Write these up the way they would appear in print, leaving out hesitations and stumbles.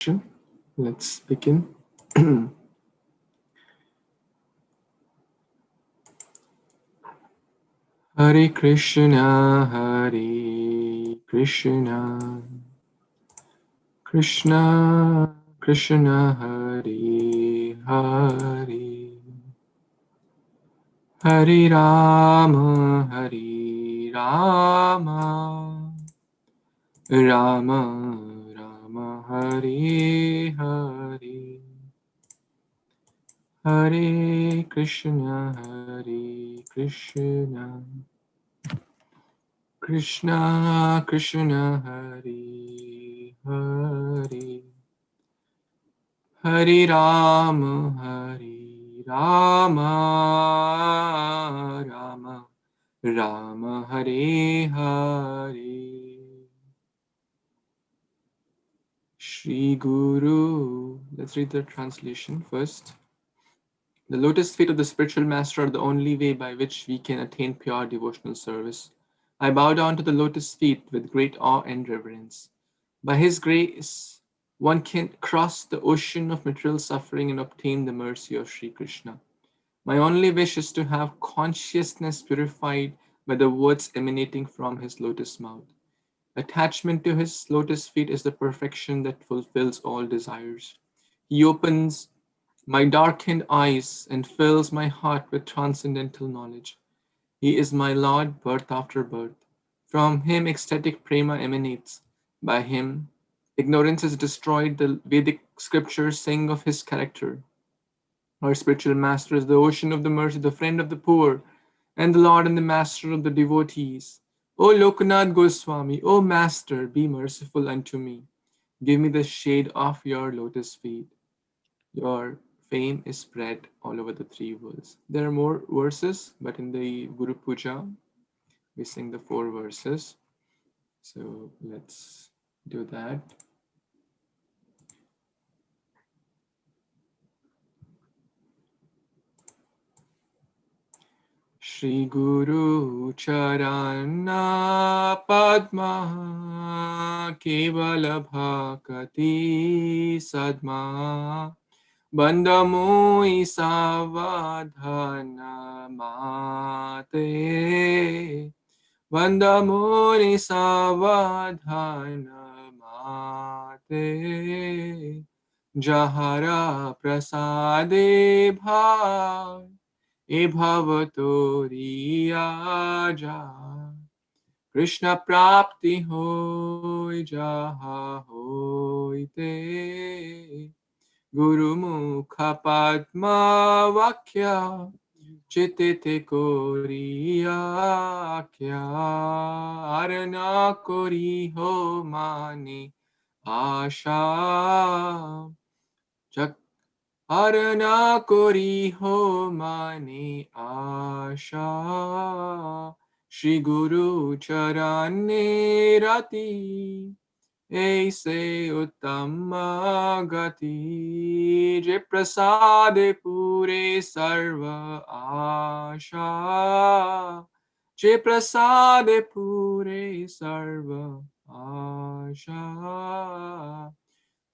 introduction. Let's begin. Hare Krishna, Hare Krishna, Krishna Krishna, Hare Hare, Hare Rama, Hare Rama, Rama Rama, Hare Hare, Hare Krishna, Hare Krishna, Krishna Krishna, Hare Hare, Hare Rama, Hare Rama, Rama Rama, Hare Hare. Shri Guru. Let's read the translation first. The lotus feet of the spiritual master are the only way by which we can attain pure devotional service. I bow down to the lotus feet with great awe and reverence. By his grace, one can cross the ocean of material suffering and obtain the mercy of Sri Krishna. My only wish is to have consciousness purified by the words emanating from his lotus mouth. Attachment to his lotus feet is the perfection that fulfills all desires. He opens my darkened eyes and fills my heart with transcendental knowledge. He is my Lord, birth after birth. From him ecstatic prema emanates. By him, ignorance is destroyed. The Vedic scriptures sing of his character. Our spiritual master is the ocean of the mercy, the friend of the poor, and the Lord and the master of the devotees. O Lokanath Goswami, O Master, be merciful unto me. Give me the shade of your lotus feet. Your fame is spread all over the three worlds. There are more verses, but in the Guru Puja, we sing the 4 verses. So let's do that. Shri Guru Charana Padma Kevala Bhakati Sadma Bandamoi Savadhana Mate Vandamoni Savadhana Mate Jahara Prasade Bhav E Bhavatori Aja Krishna Prapti Hoi Jaha Hoite Guru Mukha Padma Vakya Chitete Koriya Kya Arana Kori Ho Mani Asha Chak Arana Kori Ho Mani Asha Shri Guru Charane Rati Aise Uttama Gati Je Prasade Pure Sarva Asha Je Prasade Pure Sarva Asha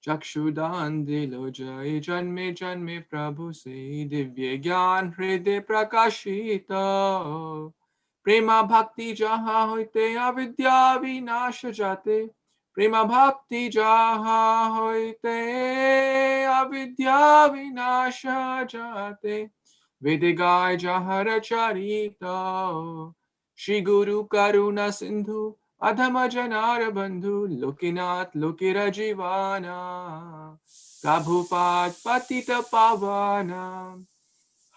Chakshudan dilo jai janme janme Prabhu se divya gyan hriday prakashita Prema bhakti jaha hoite avidya vinasha jate Prema bhakti jaha hoite avidya vinasha jate Vedigay jahara charita Shri Guru Karuna Sindhu Adhama Janar Bandhu Lokinath Lokira Jivana Prabhupada Patita Pavana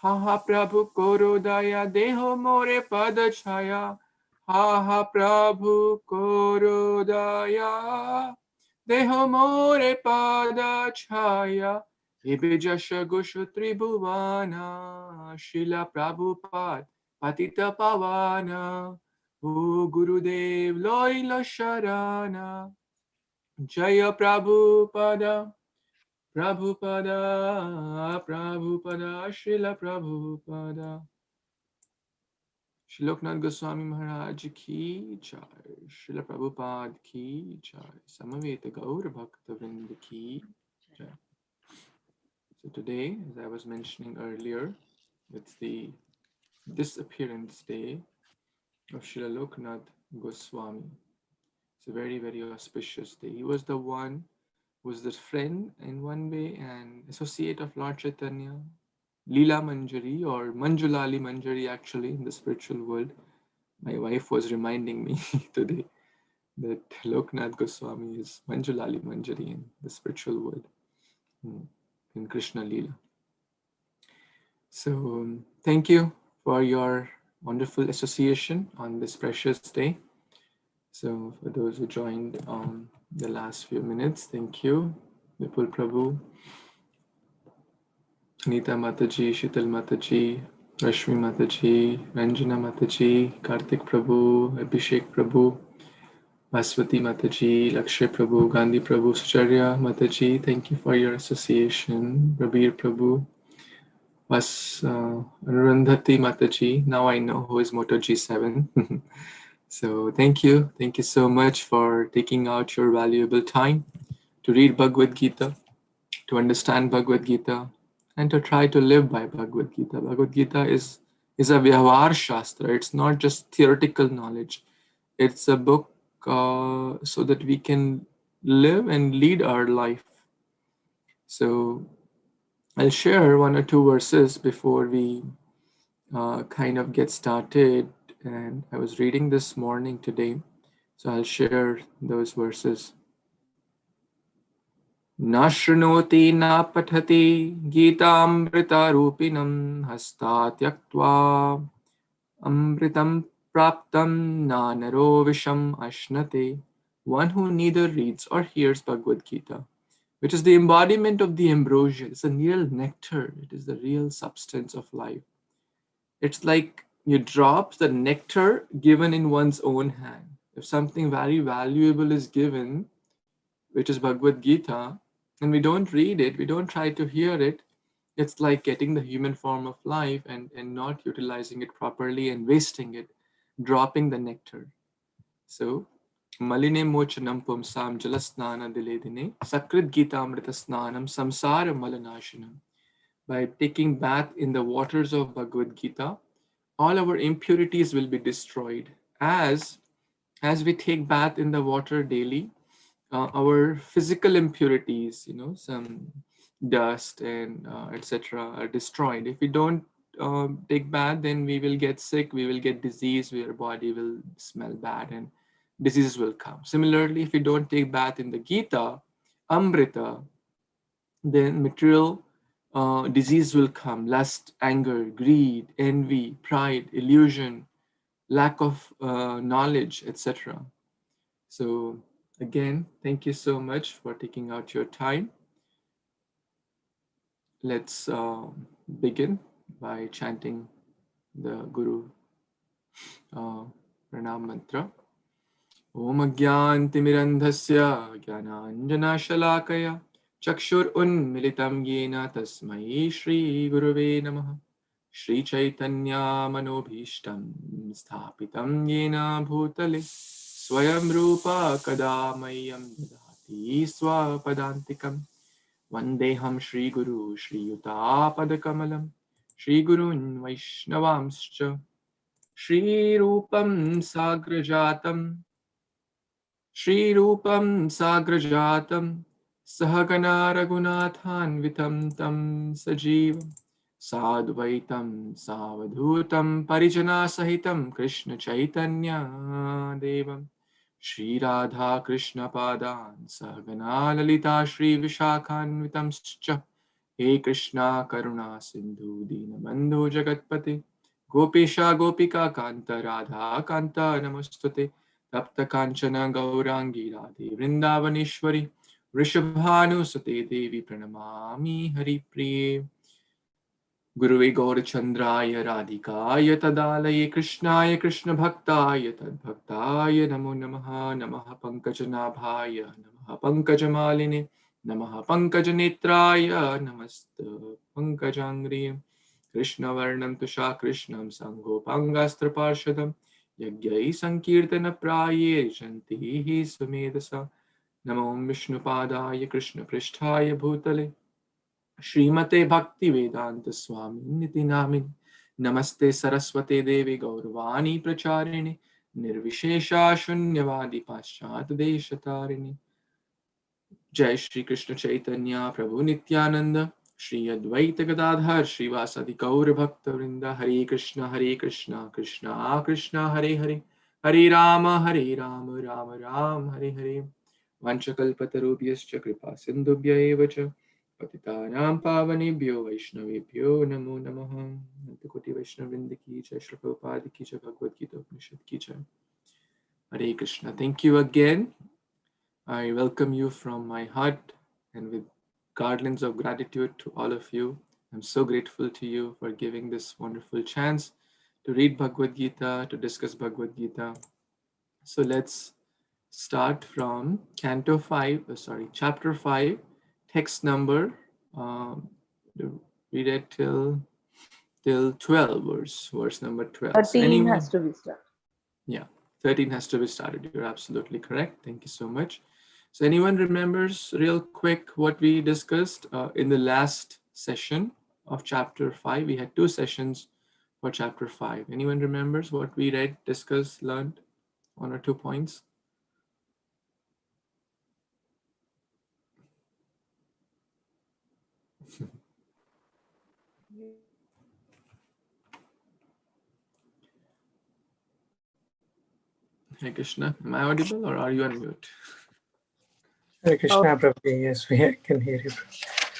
Ha ha Prabhu Koro Daya Deho More Pada Chaya Ha ha Prabhu Koro Daya Deho More Pada Chaya Ibijasha Gushu Tribhuvana Shila Prabhupada Patita Pavana O Gurudev Loila Sharana Jaya Prabhupada Prabhupada Prabhupada Srila Prabhupada Shri Loknath Goswami Maharaj ki jai Srila Prabhupada ki jai Samaveta Gaur Bhakta Vrinda ki Right. So today, as I was mentioning earlier, it's the disappearance day of Srila Loknath Goswami. It's a very, very auspicious day. He was the one who was the friend in one way and associate of Lord Chaitanya, Leela Manjari or Manjulali Manjari actually in the spiritual world. My wife was reminding me today that Loknath Goswami is Manjulali Manjari in the spiritual world, in Krishna Leela. So thank you for your wonderful association on this precious day. So for those who joined the last few minutes, thank you. Vipul Prabhu, Anita Mataji, Shital Mataji, Rashmi Mataji, Ranjana Mataji, Kartik Prabhu, Abhishek Prabhu, Vaswati Mataji, Lakshay Prabhu, Gandhi Prabhu, Sucharya Mataji, thank you for your association. Prabir Prabhu, Arundhati Mataji, now I know who is Moto G7. So thank you so much for taking out your valuable time to read Bhagavad Gita, to understand Bhagavad Gita, and to try to live by Bhagavad Gita. Bhagavad Gita is a Vyavahar Shastra. It's not just theoretical knowledge. It's a book so that we can live and lead our life. So I'll share one or two verses before we kind of get started. And I was reading this morning today, so I'll share those verses. न शृणोति न पठति गीतामृतरूपिणं हस्तात् त्यक्त्वा अमृतं प्राप्तं नानरो विषम् अश्नते. One who neither reads or hears Bhagavad Gita, which is the embodiment of the ambrosia. It's a real nectar. It is the real substance of life. It's like you drop the nectar given in one's own hand. If something very valuable is given, which is Bhagavad Gita, and we don't read it, we don't try to hear it, it's like getting the human form of life and not utilizing it properly and wasting it, dropping the nectar. So, Maline mochanam pumsam jalasnana diledine, Sakrit Gita amrita snanam samsara malanashanam. By taking bath in the waters of Bhagavad Gita, all our impurities will be destroyed. As we take bath in the water daily, our physical impurities, some dust and etc., are destroyed. If we don't take bath, then we will get sick, we will get disease, our body will smell bad, and diseases will come. Similarly, if we don't take bath in the Gita, Amrita, then material disease will come: lust, anger, greed, envy, pride, illusion, lack of knowledge, etc. So again, thank you so much for taking out your time. Let's begin by chanting the Guru Pranam Mantra. Om Agyantimirandhasya Jnananjanashalakaya Chakshur Unmilitam Yena Tasmai Shri Gurave Namaha. Shri Chaitanya Manobhishtam Sthapitam Yena Bhutale Swayam Rupa Kadamayam Dadati Swapadantikam Vandeham Shri Guru Shri Yuta Padakamalam Shri Gurun Vaishnavamscha Shri Rupam Sagrajatam Shri Rupam Sagrajatam Sahagana Raghunathanvitam Tam Sajivam Sadvaitam Savadhutam Parijana Sahitam Krishna Chaitanya Devam Shri Radha Krishna Padan Sahagana Lalita Shri Vishakhanvitamscha He Krishna Karuna Sindhu Dinabandhu Jagatpate Gopisha Gopika Kanta Radha Kanta Namostute Tapta Kanchana Gaurangi Radhe Vrindavaneshwari Rishabhanusate Devi Pranamami Hari Priye Gurave Gaurachandraya Radhikaya Tadalaye Krishnaya Krishna Bhaktaya Tadbhaktaya Namo Namaha Namaha Pankajanabhaya Namaha Pankajamaline Namaha Pankajanetraya Namaste Pankajangriya Krishna Varnam Tusha Krishnam Sangho Pangastra Parshadam Yagyai Sankirtana Praye Jantihi Sumedasa Namo Vishnupadaya Krishna Pristhaya Bhutale Srimate Bhakti Vedanta Swami Niti Namin Namaste Saraswate Devi Gauravani Pracharine Nirvishesha Shunyavadi Paschat Deshatarini Jai Shri Krishna Chaitanya Prabhu Nityananda Shri Advaita Gadadhar Srivasadi Gaur Bhakta Vrinda Hare Krishna Krishna Krishna Hare Hare Hare Rama Rama Ram Hare Hare Vanchakalpatarubhyascha kripa sindhubhya eva cha patitanam pavanebhyo vaishnavebhyo namo namaha Nantakoti Vaishnavrinda ki jai Shri Prabhupada ki jai Bhagavad Gita Upanishad ki jai Hare Krishna. Thank you again. I welcome you from my heart and with garlands of gratitude to all of you. I'm so grateful to you for giving this wonderful chance to read Bhagavad Gita, to discuss Bhagavad Gita. So let's start from chapter 5, text number, read it till 12, verse number 12. So 13 has to be started. Yeah, 13 has to be started. You're absolutely correct. Thank you so much. So anyone remembers real quick what we discussed in the last session of chapter 5? We had 2 sessions for chapter 5. Anyone remembers what we read, discussed, learned? 1 or 2 points? Hare Krishna, am I audible or are you on mute? Hare Krishna, Prabhuji. Yes, we can hear you.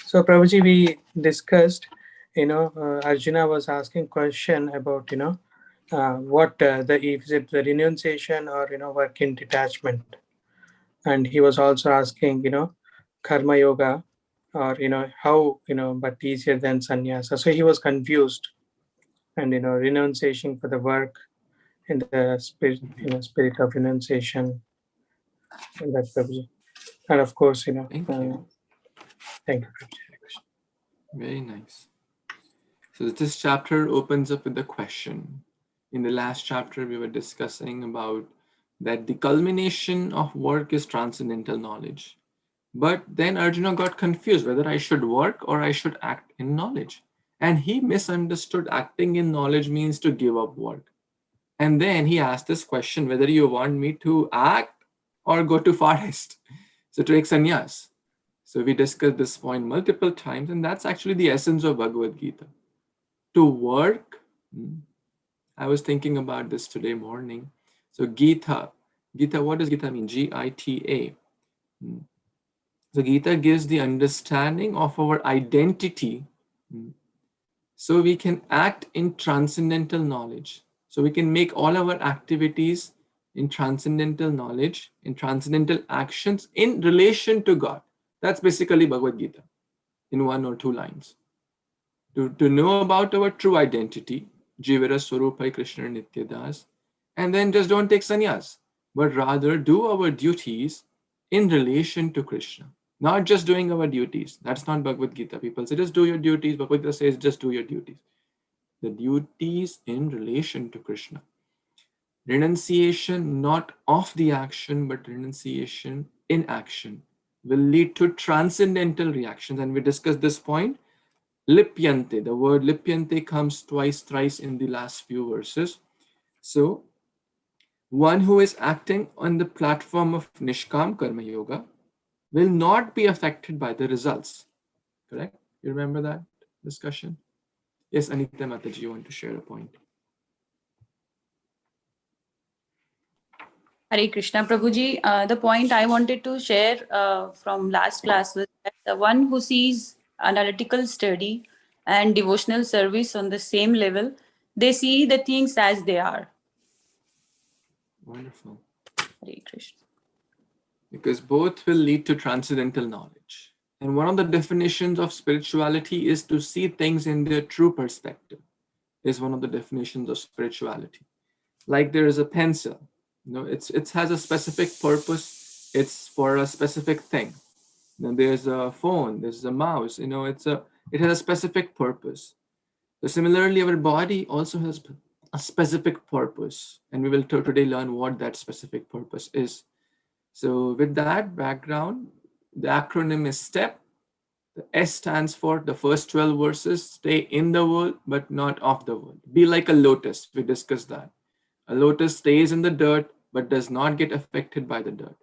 So, Prabhuji, we discussed, Arjuna was asking question about, what is it the renunciation or, work in detachment? And he was also asking, karma yoga or, how, but easier than sannyasa. So he was confused and, renunciation for the work in the spirit, spirit of renunciation in that Prabhuji. And of course, Thank you. Thank you, Prabhuji. Very nice. So this chapter opens up with a question. In the last chapter, we were discussing about that the culmination of work is transcendental knowledge. But then Arjuna got confused whether I should work or I should act in knowledge. And he misunderstood acting in knowledge means to give up work. And then he asked this question whether you want me to act or go to forest. So to take sannyas. So we discussed this point multiple times, and that's actually the essence of Bhagavad Gita. To work, I was thinking about this today morning. So Gita, what does Gita mean? Gita. So Gita gives the understanding of our identity so we can act in transcendental knowledge. So we can make all our activities in transcendental knowledge, in transcendental actions in relation to God. That's basically Bhagavad Gita in 1 or 2 lines. To know about our true identity, Jivara Swarupai Krishna Nityadas, and then just don't take sannyas, but rather do our duties in relation to Krishna. Not just doing our duties. That's not Bhagavad Gita. People say, just do your duties. Bhagavad Gita says, just do your duties. The duties in relation to Krishna. Renunciation not of the action, but renunciation in action will lead to transcendental reactions. And we discussed this point. Lipyante, the word lipyante comes twice, thrice in the last few verses. So, one who is acting on the platform of Nishkam Karma Yoga will not be affected by the results. Correct? You remember that discussion? Yes, Anita Mataji, you want to share a point? Hare Krishna, Prabhuji. The point I wanted to share from last class was that the one who sees analytical study and devotional service on the same level, they see the things as they are. Wonderful. Hare Krishna. Because both will lead to transcendental knowledge. And one of the definitions of spirituality is to see things in their true perspective, is one of the definitions of spirituality. Like there is a pencil, it has a specific purpose, it's for a specific thing. Then there's a phone, there's a mouse, it has a specific purpose. So similarly, our body also has a specific purpose, and we will today learn what that specific purpose is. So with that background, the acronym is STEP. The S stands for the first 12 verses, stay in the world, but not of the world. Be like a lotus. We discussed that. A lotus stays in the dirt, but does not get affected by the dirt.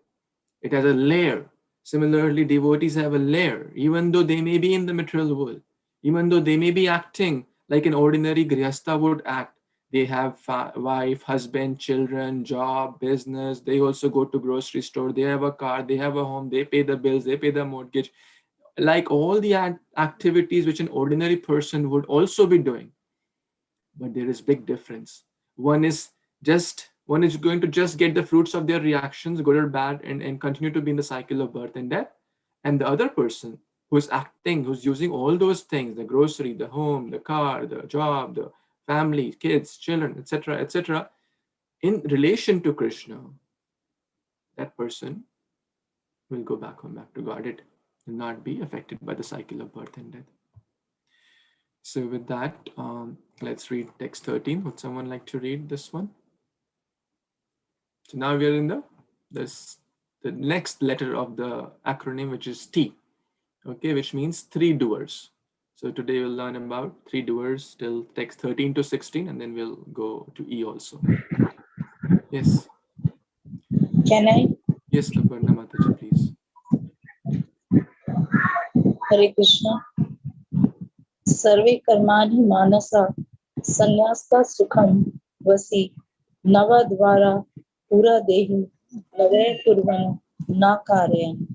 It has a layer. Similarly, devotees have a layer, even though they may be in the material world, even though they may be acting like an ordinary grihastha would act. They have wife, husband, children, job, business. They also go to grocery store. They have a car. They have a home. They pay the bills. They pay the mortgage. Like all the activities which an ordinary person would also be doing, but there is big difference. One is going to just get the fruits of their reactions, good or bad, and continue to be in the cycle of birth and death. And the other person who's acting, who's using all those things, the grocery, the home, the car, the job, the family, kids, children, etc., in relation to Krishna, that person will go back home, back to God. It will not be affected by the cycle of birth and death. So with that, let's read text 13. Would someone like to read this one? So now we are in the next letter of the acronym, which is T, okay, which means three doers. So today we'll learn about three doers till text 13 to 16, and then we'll go to E also. Yes. Can I? Yes, Aparna Mataji, please. Hare Krishna. Sarve karmani manasa sannyasta sukham vasi navadvara pura dehi navaya kurvan na karyan.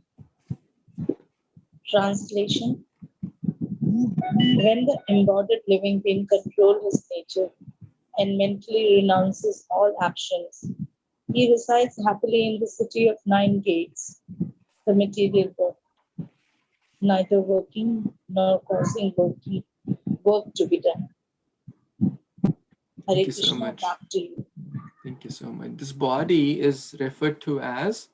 Translation: when the embodied living being controls his nature and mentally renounces all actions, he resides happily in the city of 9 gates, the material world, neither working nor causing work to be done. Hare Thank you so Krishna, much. back to you. Thank you so much. This body is referred to as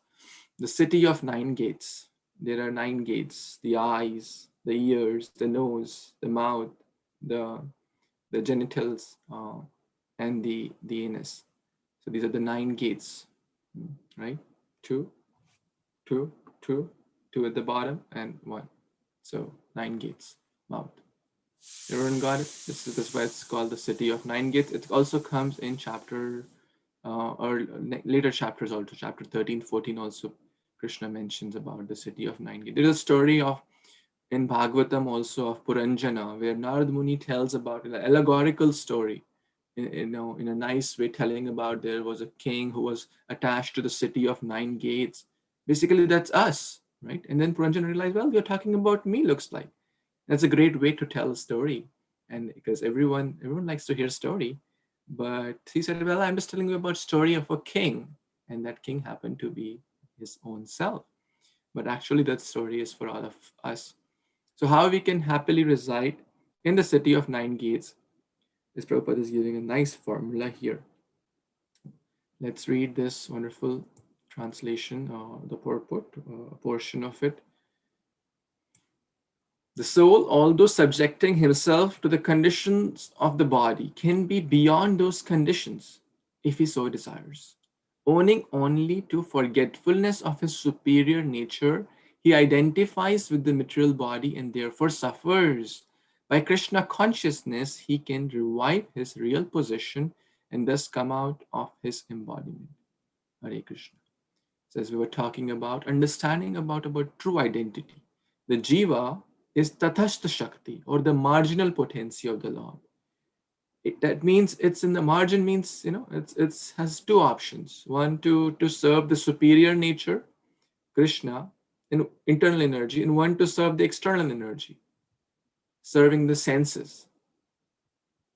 the city of 9 gates. There are 9 gates: the eyes, the ears, the nose, the mouth, the genitals, and the anus. So these are the 9 gates, right? Two, two, two, two at the bottom, and 1. So 9 gates, mouth. Everyone got it? This is why it's called the city of 9 gates. It also comes in chapter or later chapters also, chapter 13, 14 also. Krishna mentions about the city of 9 gates. There's a story of in Bhagavatam also of Puranjana, where Narad Muni tells about an allegorical story, in a nice way, telling about there was a king who was attached to the city of 9 gates. Basically, that's us, right? And then Puranjana realized, well, you're talking about me, looks like. That's a great way to tell a story, and because everyone likes to hear story, but he said, well, I'm just telling you about story of a king, and that king happened to be his own self. But actually, that story is for all of us. So how we can happily reside in the city of 9 gates, this Prabhupada is giving a nice formula here. Let's read this wonderful translation, the purport, portion of it. The soul, although subjecting himself to the conditions of the body, can be beyond those conditions if he so desires. Owning only to forgetfulness of his superior nature, he identifies with the material body and therefore suffers. By Krishna consciousness, he can revive his real position and thus come out of his embodiment. Hare Krishna. So as we were talking about, understanding about true identity, the jiva is tathastha shakti, or the marginal potency of the Lord. That means it's in the margin, means it's has two options. One, to serve the superior nature, Krishna, in internal energy, and one to serve the external energy, serving the senses.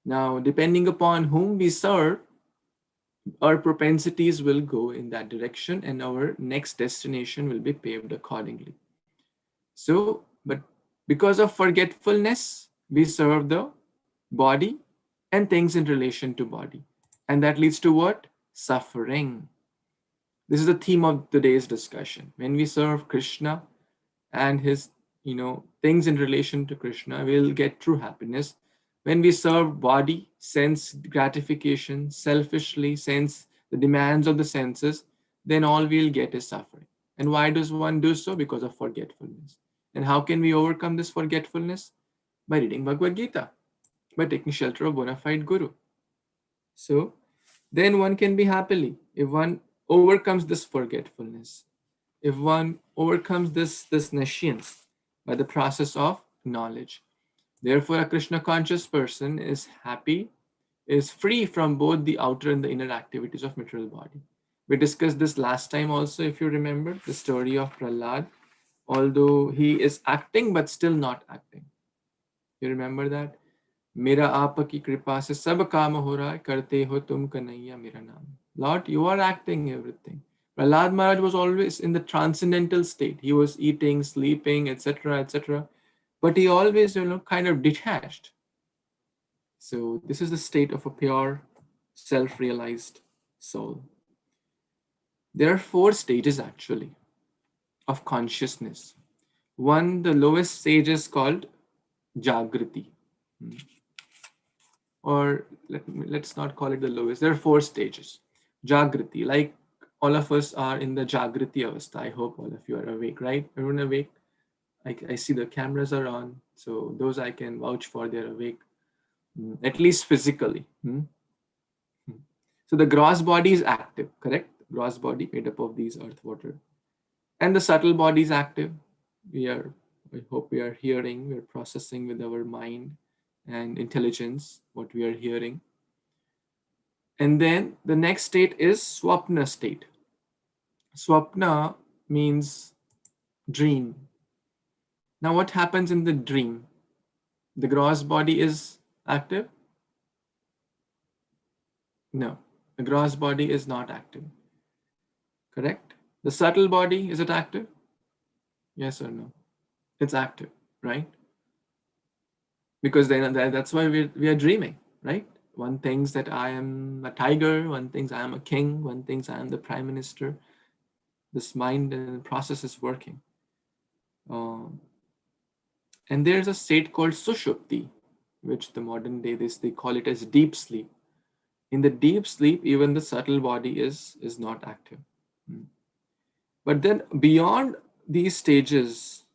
Now, depending upon whom we serve, our propensities will go in that direction and our next destination will be paved accordingly. So, but because of forgetfulness, we serve the body and things in relation to body. And that leads to what? Suffering. This is the theme of today's discussion. When we serve Krishna and his, things in relation to Krishna, we'll get true happiness. When we serve body, sense gratification, selfishly, sense the demands of the senses, then all we'll get is suffering. And why does one do so? Because of forgetfulness. And how can we overcome this forgetfulness? By reading Bhagavad Gita, by taking shelter of bona fide Guru. So then one can be happily, if one overcomes this forgetfulness, if one overcomes this nescience by the process of knowledge. Therefore, a Krishna conscious person is happy, is free from both the outer and the inner activities of material body. We discussed this last time also, if you remember, the story of Prahlad, although he is acting but still not acting. You remember that? Mera aapa ki kripa se sab kaam ho raha hai, karte ho tum kanaiya mera naam. Lord, you are acting everything. Prahlad Maharaj was always in the transcendental state. He was eating, sleeping, etc., etc. But he always, kind of detached. So this is the state of a pure, self-realized soul. There are 4 stages actually of consciousness. One, the lowest stage is called Jagriti. Or let's not call it the lowest. There are 4 stages. Jagriti, like all of us are in the Jagriti avastha. I hope all of you are awake, right? Everyone awake? I see the cameras are on, so those I can vouch for, they're awake, at least physically. So the gross body is active, correct? Gross body made up of these earth, water. And the subtle body is active. I hope we are hearing, we're processing with our mind and intelligence what we are hearing. And then the next state is Swapna state. Swapna means dream. Now what happens in the dream? The gross body is active? No, the gross body is not active. Correct? The subtle body, is it active? Yes or no? It's active, right? Because then that's why we are dreaming, right? One thinks that I am a tiger, one thinks I am a king, one thinks I am the prime minister. This mind and process is working. And there's a state called Sushupti, which the modern day they call it as deep sleep. In the deep sleep, even the subtle body is not active. But then beyond these stages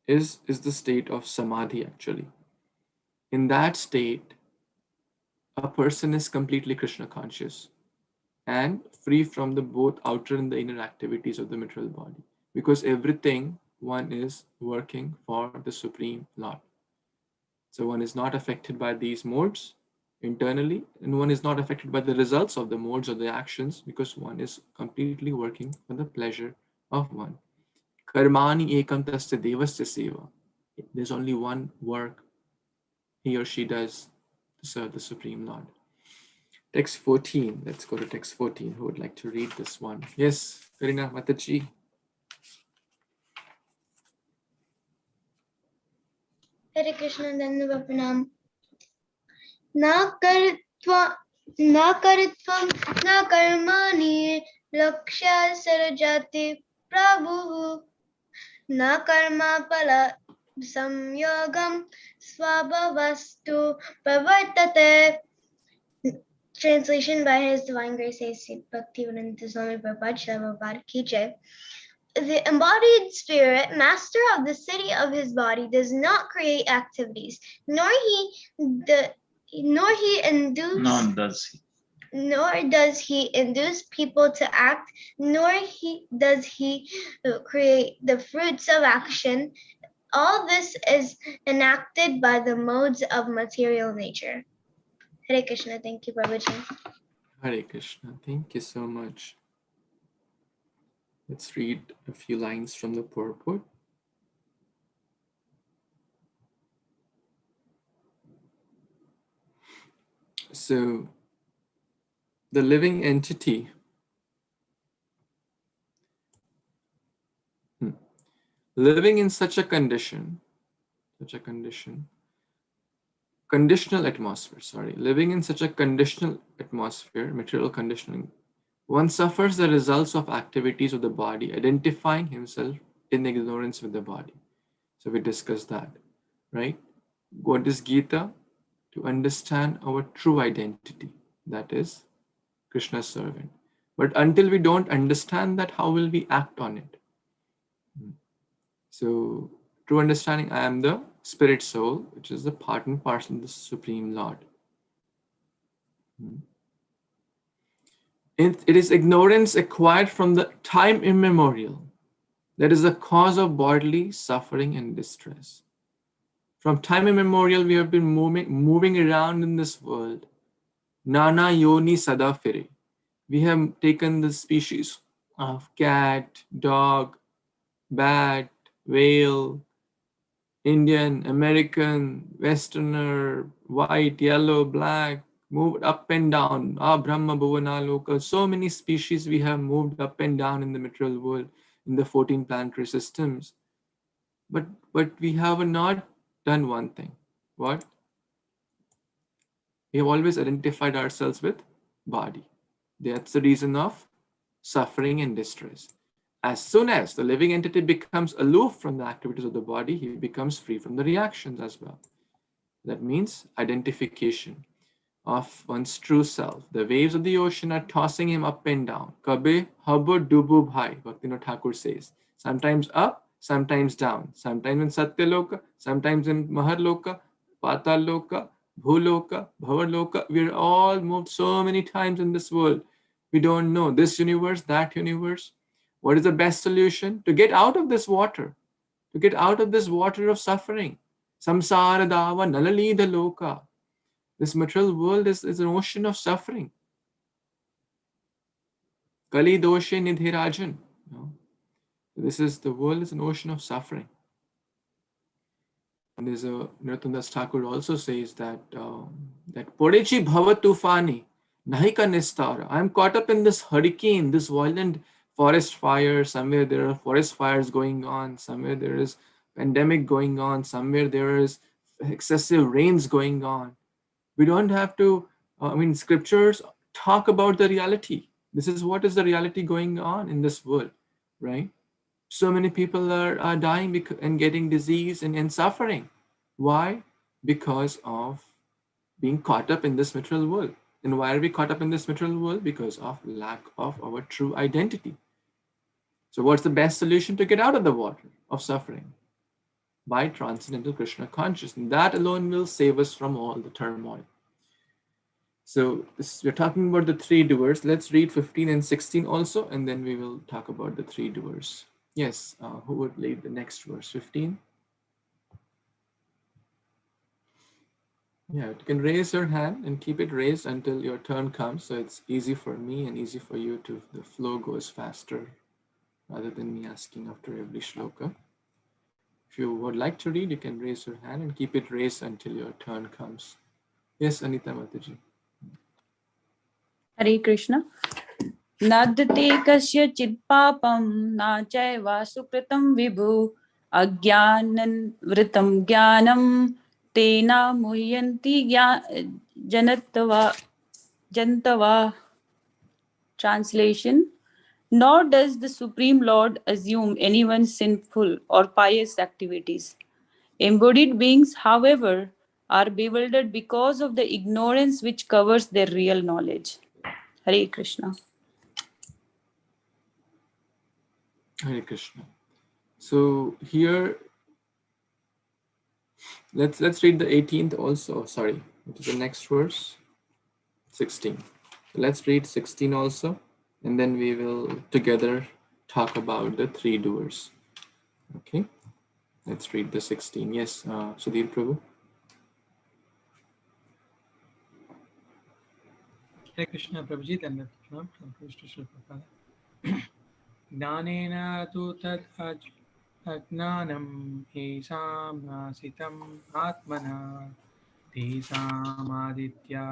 is the state of Samadhi actually. In that state, a person is completely Krishna conscious and free from the both outer and the inner activities of the material body, because everything one is working for the Supreme Lord. So one is not affected by these modes internally, and one is not affected by the results of the modes or the actions, because one is completely working for the pleasure of one. Karmani ekam tasya devasya seva. There's only one work he or she does to serve the Supreme Lord. Text 14. Let's go to text 14. Who would like to read this one? Yes, Karina Mataji. Hare Krishna Dandavat Pranam. Na karitvam na karmani lakshya sarajati prabhu na karma pala samyogam swabhavastu pravartate. Translation by His Divine Grace A.C. Bhaktivedanta Swami Prabhupada Srila Ki Jai. The embodied spirit, master of the city of his body, does not create activities, nor does he induce people to act, nor does he create the fruits of action. All this is enacted by the modes of material nature. Hare Krishna. Thank you, Prabhuji. Hare Krishna. Thank you so much. Let's read a few lines from the purport. So, the living entity living in such a conditional atmosphere, living in such a conditional atmosphere, material conditioning, one suffers the results of activities of the body, identifying himself in ignorance with the body. So we discussed that, right? What is Gita? To understand our true identity, that is Krishna's servant. But until we don't understand that, how will we act on it? So, true understanding, I am the spirit soul, which is the part and parcel of the Supreme Lord. It is ignorance acquired from the time immemorial that is the cause of bodily suffering and distress. From time immemorial, we have been moving around in this world. Nana yoni sada fire. We have taken the species of cat, dog, bat, whale, Indian, American, Westerner, white, yellow, black, moved up and down. Brahma, Bhuvana, Loka. So many species we have moved up and down in the material world, in the 14 planetary systems. But we have not done one thing. What? We have always identified ourselves with body. That's the reason of suffering and distress. As soon as the living entity becomes aloof from the activities of the body, he becomes free from the reactions as well. That means identification of one's true self. The waves of the ocean are tossing him up and down. Kabe habo dubu bhai, Bhaktivinoda Thakur says. Sometimes up, sometimes down. Sometimes in Satyaloka, sometimes in Maharloka, Pataloka, Bhuloka, Bhavaloka. We're all moved so many times in this world. We don't know this universe, that universe. What is the best solution? To get out of this water, to get out of this water of suffering. Samsara dava nalalida loka. This material world is an ocean of suffering. Kali doshe nidhirajan. This is the world is an ocean of suffering. And there's a Narottam Thakur also says that that Podechi bhava tufani nahika nistara. I'm caught up in this hurricane, this violent forest fire. Somewhere there are forest fires going on. Somewhere there is pandemic going on. Somewhere there is excessive rains going on. We don't have to, scriptures talk about the reality. This is what is the reality going on in this world, right? So many people are dying and getting disease and suffering. Why? Because of being caught up in this material world. And why are we caught up in this material world? Because of lack of our true identity. So what's the best solution to get out of the water of suffering? By transcendental Krishna consciousness. That alone will save us from all the turmoil. So we're talking about the three doers. Let's read 15 and 16 also, and then we will talk about the three doers. Yes, who would lead the next verse? 15? Yeah, you can raise your hand and keep it raised until your turn comes. So it's easy for me and easy for you to, the flow goes faster rather than me asking after every shloka. If you would like to read, you can raise your hand and keep it raised until your turn comes. Yes, Anita Mataji. Hare Krishna. Nadate kasyachid papam na chaiva sukritam vibhu ajnanan vritam jnanam tena muhyanti jantava. Translation. Nor does the Supreme Lord assume anyone's sinful or pious activities. Embodied beings, however, are bewildered because of the ignorance which covers their real knowledge. Hare Krishna. Hare Krishna. So here, let's read the 18th also. Sorry, which is the next verse? 16. Let's read 16 also, and then we will together talk about the three doers. Okay, let's read the 16. Yes, Sudhir Prabhu. Hare Krishna Prabhuji, then Prabhupada. Jnanena tu tad ajnanam esam nasitam atmana tesam aditya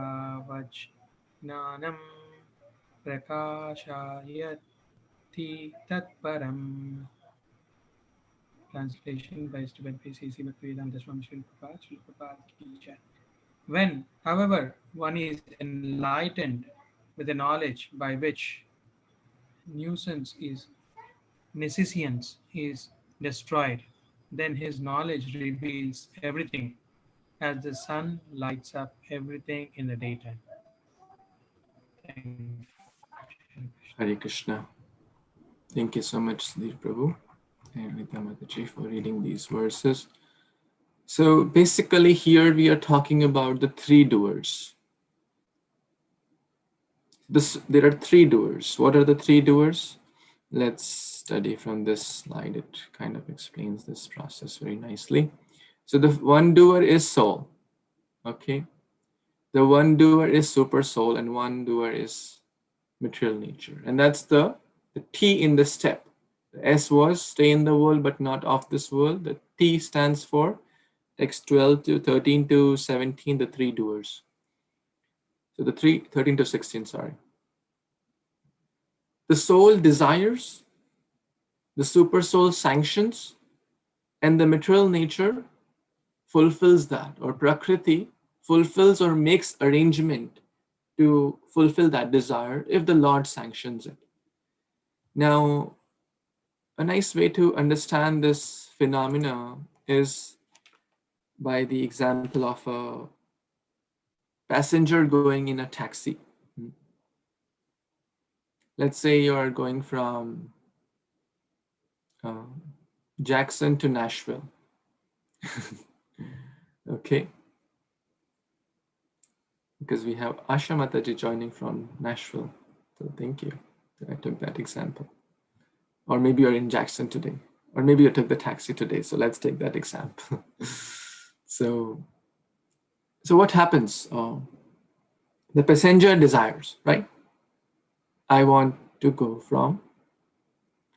vajnanam prakashayati tatparam. Translation by Stephen P.C.C. Bhaktivedanta Swami Srila Prabhupada ki jai. When, however, one is enlightened with the knowledge by which nuisance is nescience is destroyed, then his knowledge reveals everything as the sun lights up everything in the daytime. Thank you. Hare Krishna. Thank you so much, Sudhir Prabhu. and Nitya Mataji for reading these verses. So basically here we are talking about the three doers. There are three doers. What are the three doers? Let's study from this slide. It kind of explains this process very nicely. So the one doer is soul. Okay. The one doer is super soul and one doer is material nature. And that's the T in the step. The S was stay in the world but not of this world. The T stands for text 12 to 13 to 17, the three doers. So the 13 to 16, sorry. The soul desires, the super soul sanctions, and the material nature fulfills that, or Prakriti fulfills or makes arrangement to fulfill that desire if the Lord sanctions it. Now, a nice way to understand this phenomena is by the example of a passenger going in a taxi. Let's say you are going from Jackson to Nashville. Okay. Because we have Asha Mataji joining from Nashville. So thank you that I took that example. Or maybe you're in Jackson today. Or maybe you took the taxi today. So let's take that example. So what happens? The passenger desires, right? I want to go from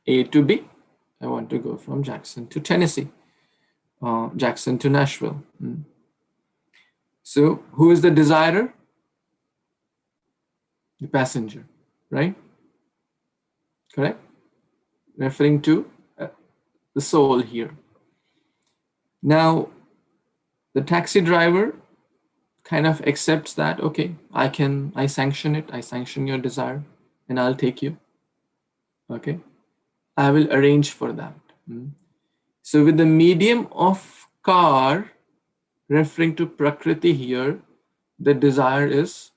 A to B. I want to go from Jackson to Tennessee. Jackson to Nashville. So who is the desirer? The passenger, right? Correct? Referring to the soul here. Now, the taxi driver kind of accepts that, okay, I sanction it, I sanction your desire, and I'll take you. Okay, I will arrange for that. So with the medium of car, referring to Prakriti here, the desire is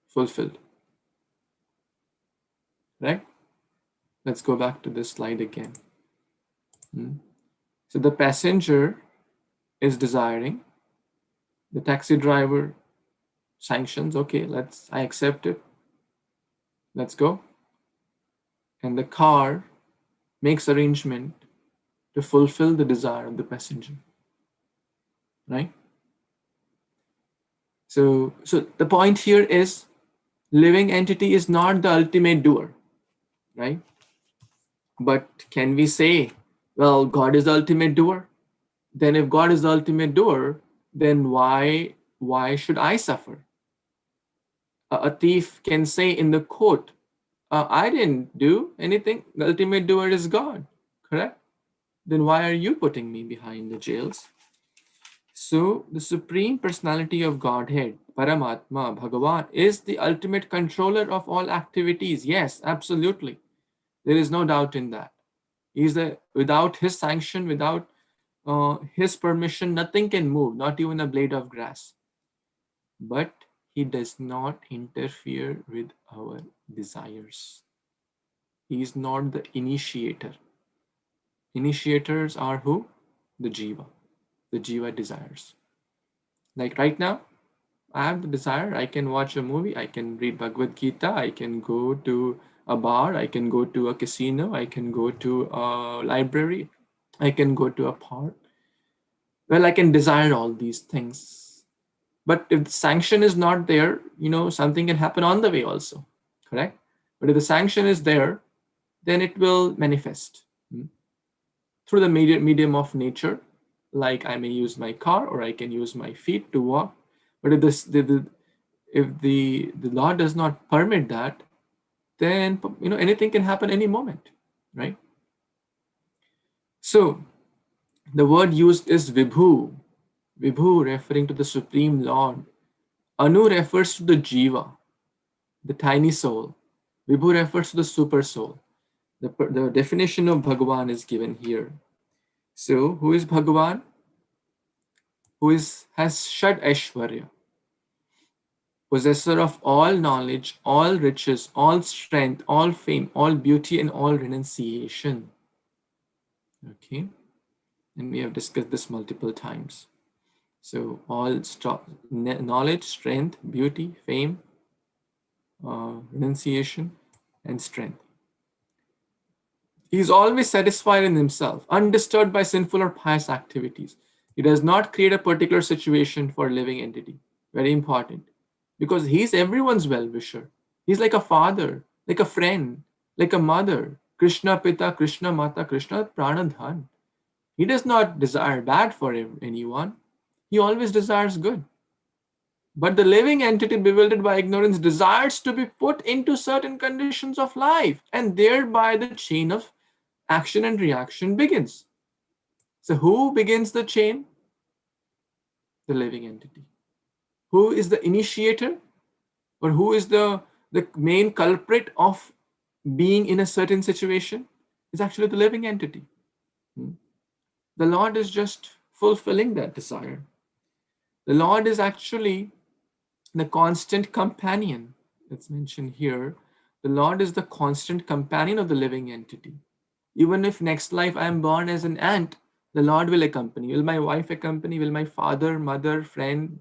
fulfilled. Right? Let's go back to this slide again. So the passenger is desiring, the taxi driver sanctions, okay, I accept it, let's go. And the car makes arrangement to fulfill the desire of the passenger, right? So the point here is living entity is not the ultimate doer, right? But can we say, well, God is the ultimate doer? Then if God is the ultimate doer, then why should I suffer? A thief can say in the court, I didn't do anything. The ultimate doer is God, correct? Then why are you putting me behind the jails? So the Supreme Personality of Godhead, Paramatma, Bhagavan, is the ultimate controller of all activities. Yes, absolutely. There is no doubt in that. Without his sanction, without his permission, nothing can move, not even a blade of grass. But he does not interfere with our desires. He is not the initiator. Initiators are who? The Jiva. The Jiva desires. Like right now, I have the desire, I can watch a movie, I can read Bhagavad Gita, I can go to a bar, I can go to a casino, I can go to a library, I can go to a park. Well, I can desire all these things. But if the sanction is not there, something can happen on the way also, correct? But if the sanction is there, then it will manifest through the medium of nature. Like I may use my car or I can use my feet to walk. But if the law does not permit that, then anything can happen any moment, right? So the word used is Vibhu. Vibhu referring to the Supreme Lord. Anu refers to the Jiva, the tiny soul. Vibhu refers to the super soul. The definition of Bhagavan is given here. So who is Bhagavan? Who has Shad Aishwarya, possessor of all knowledge, all riches, all strength, all fame, all beauty, and all renunciation. Okay, and we have discussed this multiple times. So all knowledge, strength, beauty, fame, renunciation, and strength. He is always satisfied in himself, undisturbed by sinful or pious activities. He does not create a particular situation for a living entity. Very important. Because he's everyone's well-wisher. He's like a father, like a friend, like a mother. Krishna Pita, Krishna Mata, Krishna Pranadhan. He does not desire bad for anyone. He always desires good. But the living entity, bewildered by ignorance, desires to be put into certain conditions of life, and thereby the chain of action and reaction begins. So, who begins the chain? The living entity. Who is the initiator, or who is the main culprit of being in a certain situation? Is actually the living entity. The Lord is just fulfilling that desire. The Lord is actually the constant companion. It's mentioned here. The Lord is the constant companion of the living entity. Even if next life I am born as an ant, the Lord will accompany. Will my wife accompany? Will my father, mother, friend,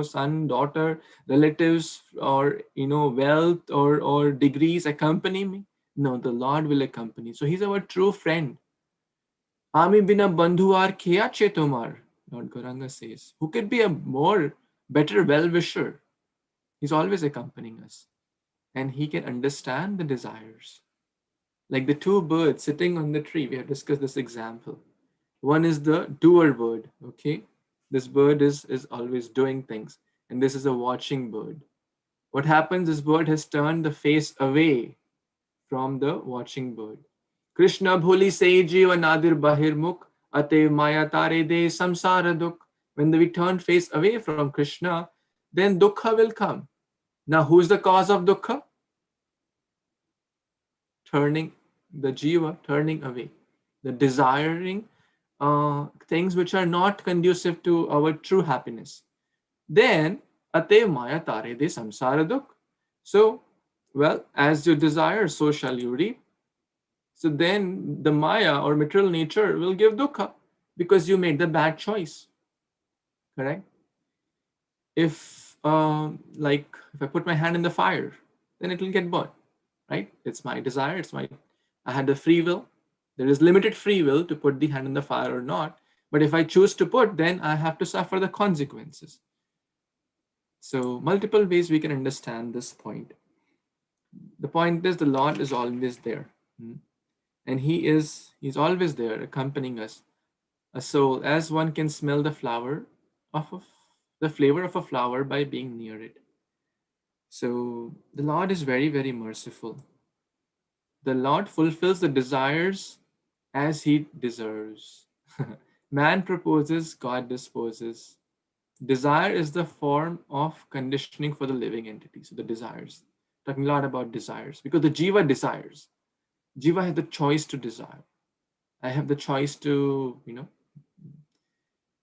son, daughter, relatives, or wealth or degrees accompany me? No, the Lord will accompany. So He's our true friend. Ami bina bandhu ar kya che tomar? Lord Gauranga says. Who could be a more better well-wisher? He's always accompanying us. And He can understand the desires. Like the two birds sitting on the tree, we have discussed this example. One is the doer bird, okay? This bird is always doing things. And this is a watching bird. What happens, this bird has turned the face away from the watching bird. Krishna bholi se jiva nadir bahir mukh, ate maya tare de samsara dukh. When we turn face away from Krishna, then dukkha will come. Now, who's the cause of dukkha? Turning the jiva, turning away, the desiring things which are not conducive to our true happiness. Then, ate maya tare de samsara dukh. So, well, as you desire, so shall you reap. So then the maya or material nature will give dukkha because you made the bad choice. Correct? If if I put my hand in the fire, then it will get burnt. Right? It's my desire. I had the free will. There is limited free will to put the hand in the fire or not. But if I choose to put, then I have to suffer the consequences. So multiple ways we can understand this point. The point is the Lord is always there. And He's always there accompanying us. A soul, as one can smell the flavor of a flower by being near it. So the Lord is very, very merciful. The Lord fulfills the desires as He deserves. Man proposes, God disposes. Desire is the form of conditioning for the living entity. So the desires. Talking a lot about desires because the jiva desires. Jiva has the choice to desire. I have the choice to,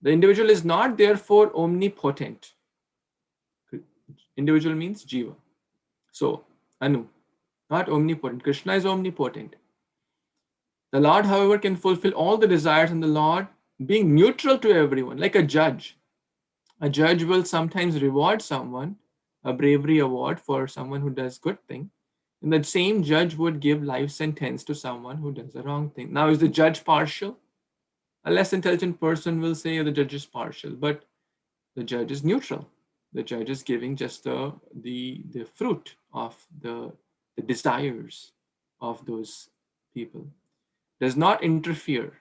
the individual is not therefore omnipotent. Individual means jiva. So, Anu, not omnipotent. Krishna is omnipotent. The Lord, however, can fulfill all the desires, and the Lord being neutral to everyone, like a judge. A judge will sometimes reward someone, a bravery award for someone who does good thing. And the same judge would give life sentence to someone who does the wrong thing. Now, is the judge partial? A less intelligent person will say the judge is partial, but the judge is neutral. The judge is giving just the fruit of the desires of those people. Does not interfere.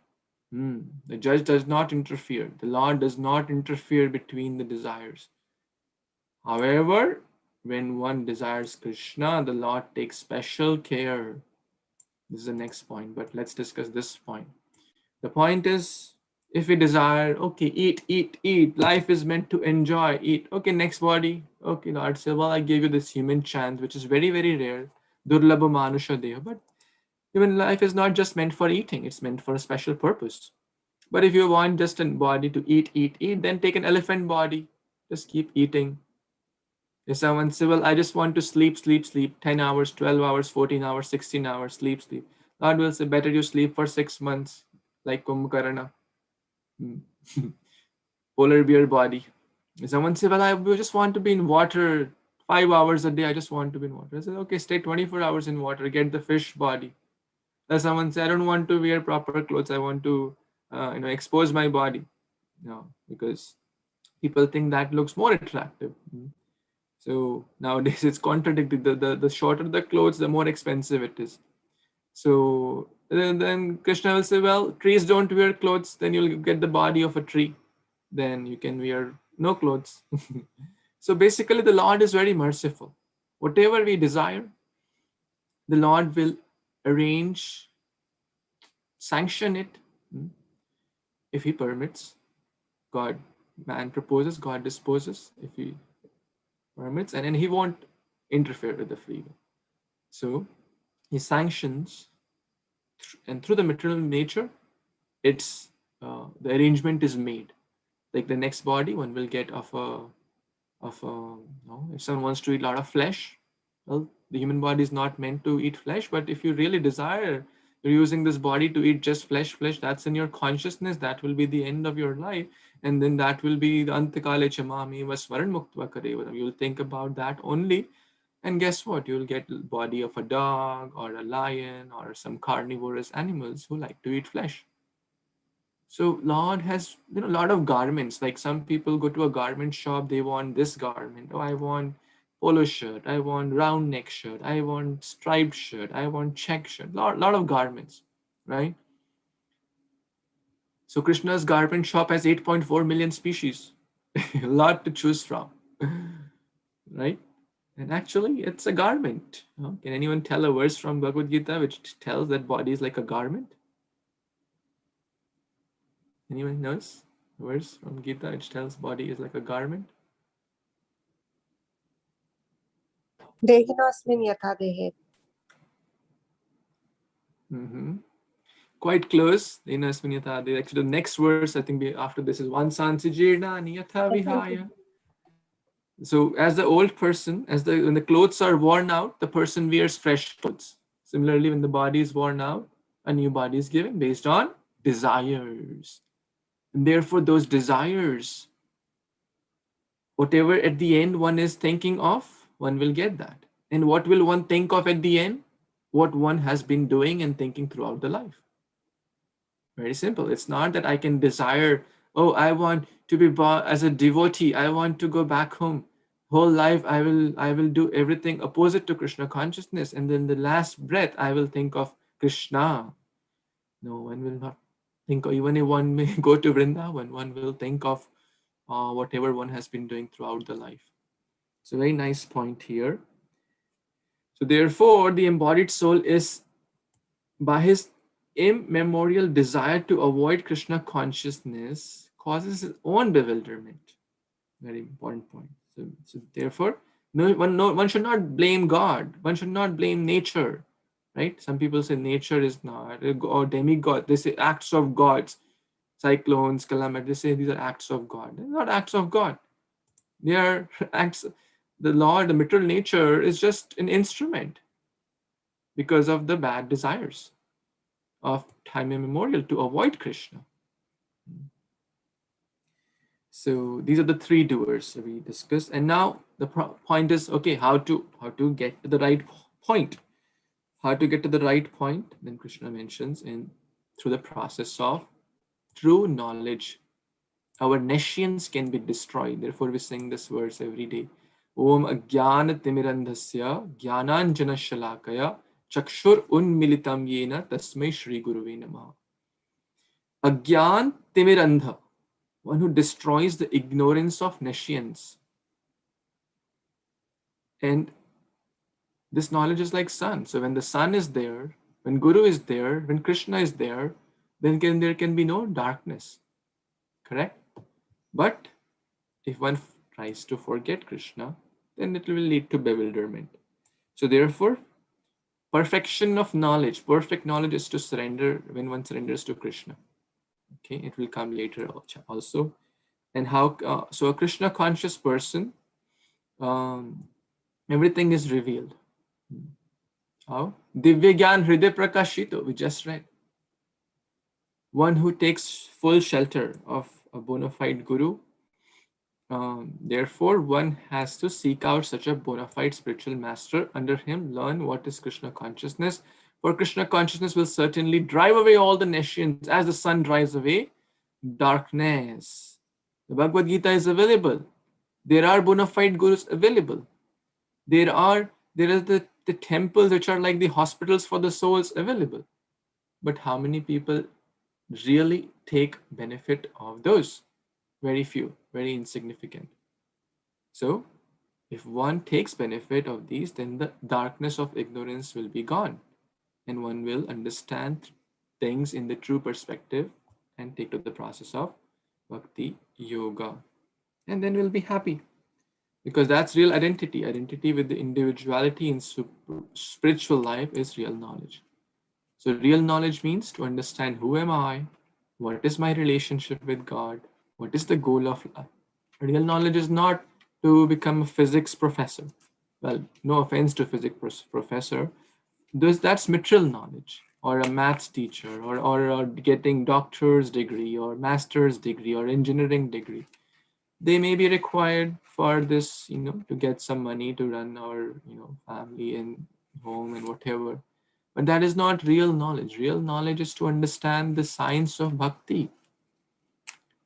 The judge does not interfere. The Lord does not interfere between the desires. However, when one desires Krishna, the Lord takes special care. This is the next point, but let's discuss this point. The point is, if we desire, okay, eat, life is meant to enjoy, eat. Okay, next body. Okay, Lord said, well, I gave you this human chance, which is very, very rare. Durlabha manusha deha. But human life is not just meant for eating, it's meant for a special purpose. But if you want just a body to eat, then take an elephant body. Just keep eating. If someone says, well, I just want to sleep, 10 hours, 12 hours, 14 hours, 16 hours, sleep. God will say, better you sleep for 6 months. like Kumbhakarna, polar bear body. Someone said, well, I just want to be in water 5 hours a day. I just want to be in water. I said, okay, stay 24 hours in water, get the fish body. Then someone said, I don't want to wear proper clothes. I want to, expose my body. No, because people think that looks more attractive. So nowadays it's contradicted. The shorter the clothes, the more expensive it is. So then Krishna will say, well, trees don't wear clothes, then you'll get the body of a tree. Then you can wear no clothes. So basically, the Lord is very merciful. Whatever we desire, the Lord will arrange, sanction it. If He permits, man proposes, God disposes. If He permits, and then He won't interfere with the free will. So He sanctions, and through the material nature, it's the arrangement is made. Like the next body, one will get if someone wants to eat a lot of flesh, well, the human body is not meant to eat flesh. But if you really desire, you're using this body to eat just flesh, that's in your consciousness, that will be the end of your life. And then that will be the antakale chamami vasvaran muktva karevaram. You'll think about that only. And guess what? You'll get the body of a dog or a lion or some carnivorous animals who like to eat flesh. So Lord has a lot of garments. Like some people go to a garment shop, they want this garment. Oh, I want polo shirt. I want round neck shirt. I want striped shirt. I want check shirt. Lot of garments, right? So Krishna's garment shop has 8.4 million species. A lot to choose from, right? And actually, it's a garment. Can anyone tell a verse from Bhagavad Gita which tells that body is like a garment? Anyone knows a verse from Gita which tells body is like a garment? Dehinosmin yatha dehe. Quite close. Actually, the next verse, I think after this is Vansansi jirna niyatha vihaya. So as the old person, when the clothes are worn out, the person wears fresh clothes. Similarly, when the body is worn out, a new body is given based on desires. And therefore, those desires, whatever at the end one is thinking of, one will get that. And what will one think of at the end? What one has been doing and thinking throughout the life. Very simple. It's not that I can desire, oh, I want to be as a devotee, I want to go back home. Whole life I will do everything opposite to Krishna consciousness, and then the last breath I will think of Krishna. No, one will not think of, even if one may go to Vrindavan, one will think of whatever one has been doing throughout the life. So very nice point here. So therefore, the embodied soul is, by his immemorial desire to avoid Krishna consciousness, causes his own bewilderment. Very important point. So therefore, one should not blame God. One should not blame nature, right? Some people say nature is not, or demigod. They say acts of gods, cyclones, calamity. They say these are acts of God. They're not acts of God. They are acts. The Lord, the material nature, is just an instrument because of the bad desires of time immemorial to avoid Krishna. So these are the three doers we discussed, and now the point is, okay, how to get to the right point. How to get to the right point? Then Krishna mentions through the process of true knowledge. Our nescience can be destroyed. Therefore, we sing this verse every day. Om Ajnana Timirandhasya Jnananjana Shalakaya Chakshur Unmilitam Yena Tasmai Shri Guruve Namaha. Agyan Timirandha, one who destroys the ignorance of nescience. And this knowledge is like sun. So when the sun is there, when Guru is there, when Krishna is there, then there can be no darkness. Correct? But if one tries to forget Krishna, then it will lead to bewilderment. So therefore, perfection of knowledge, perfect knowledge is to surrender when one surrenders to Krishna. Okay, it will come later also. And how, so a Krishna conscious person, everything is revealed. How? Divya Gyan Hriday Prakashito, we just read. one who takes full shelter of a bona fide guru. Therefore, one has to seek out such a bona fide spiritual master. Under him, learn what is Krishna consciousness. For Krishna consciousness will certainly drive away all the nescience as the sun drives away darkness. The Bhagavad Gita is available. There are bona fide gurus available. There are the temples which are like the hospitals for the souls available. But how many people really take benefit of those? Very few, very insignificant. So if one takes benefit of these, then the darkness of ignorance will be gone, and one will understand things in the true perspective and take to the process of bhakti yoga. And then we'll be happy, because that's real identity. Identity with the individuality in spiritual life is real knowledge. So real knowledge means to understand who am I, what is my relationship with God, what is the goal of life. Real knowledge is not to become a physics professor. Well, no offense to physics professor. That's material knowledge, or a maths teacher, or getting doctor's degree or master's degree or engineering degree. They may be required for this, to get some money to run our, family and home and whatever. But that is not real knowledge. Real knowledge is to understand the science of bhakti.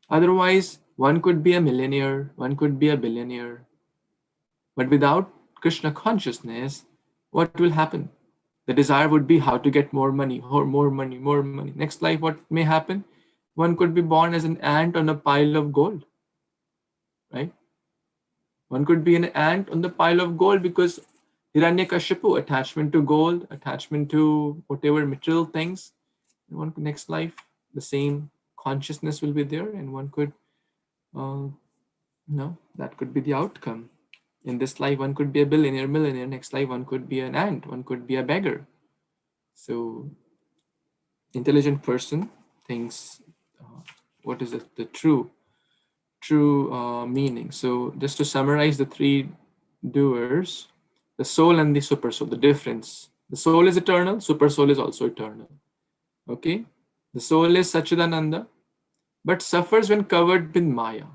Otherwise, one could be a millionaire, one could be a billionaire. But without Krishna consciousness, what will happen? The desire would be how to get more money, or more money, more money. Next life, what may happen? One could be born as an ant on a pile of gold, right? One could be an ant on the pile of gold because Hiranyakashipu, attachment to gold, attachment to whatever material things. And one could, next life, the same consciousness will be there, and one could, that could be the outcome. In this life, one could be a billionaire, millionaire. Next life, one could be an ant, one could be a beggar. So, intelligent person thinks, what is the true meaning. So, just to summarize the three doers, the soul and the super soul, the difference. The soul is eternal, super soul is also eternal. Okay? The soul is Sachidananda, but suffers when covered with Maya.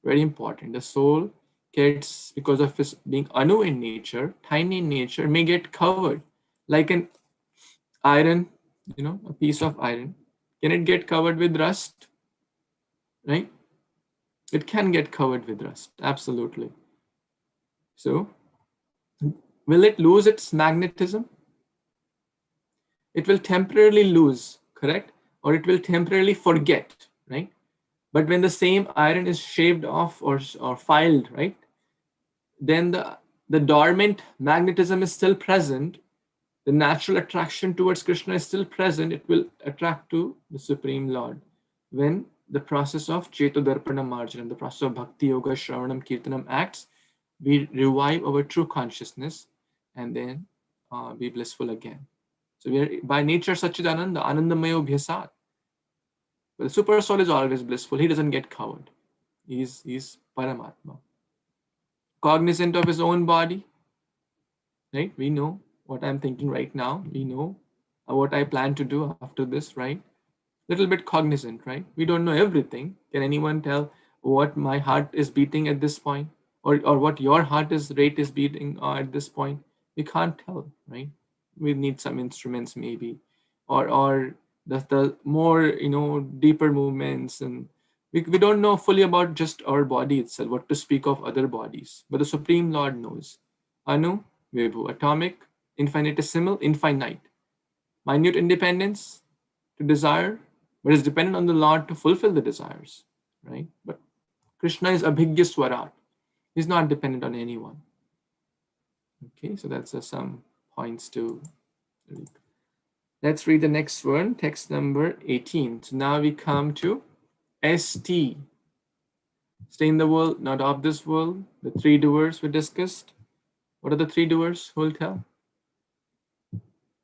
Very important. The soul gets, because of his being anu in nature, tiny in nature, may get covered like an iron, a piece of iron. Can it get covered with rust? Right? It can get covered with rust, absolutely. So, will it lose its magnetism? It will temporarily lose, correct? Or it will temporarily forget, right? But when the same iron is shaved off or filed, right, then the dormant magnetism is still present. The natural attraction towards Krishna is still present. It will attract to the Supreme Lord. When the process of Chetodarpana Marjana, the process of Bhakti Yoga, Shravanam, Kirtanam acts, we revive our true consciousness and then be blissful again. So we are by nature Sachidananda, Anandamayo Bhyasat. But the super soul is always blissful. He doesn't get covered. He's Paramatma. Cognizant of his own body, right? We know what I'm thinking right now. We know what I plan to do after this, right? Little bit cognizant, right? We don't know everything. Can anyone tell what my heart is beating at this point, or what your heart rate is beating at this point? We can't tell, right? We need some instruments maybe, or the more deeper movements, and we don't know fully about just our body itself, what to speak of other bodies. But the Supreme Lord knows. Anu, Vibhu, atomic, infinitesimal, infinite, minute independence to desire, but is dependent on the Lord to fulfill the desires, right? But Krishna is Abhigya Swarat. He's not dependent on anyone. Okay, so that's some points to read. Let's read the next one, text number 18. So now we come to ST. Stay in the world, not of this world. The three doers we discussed. What are the three doers? Who will tell?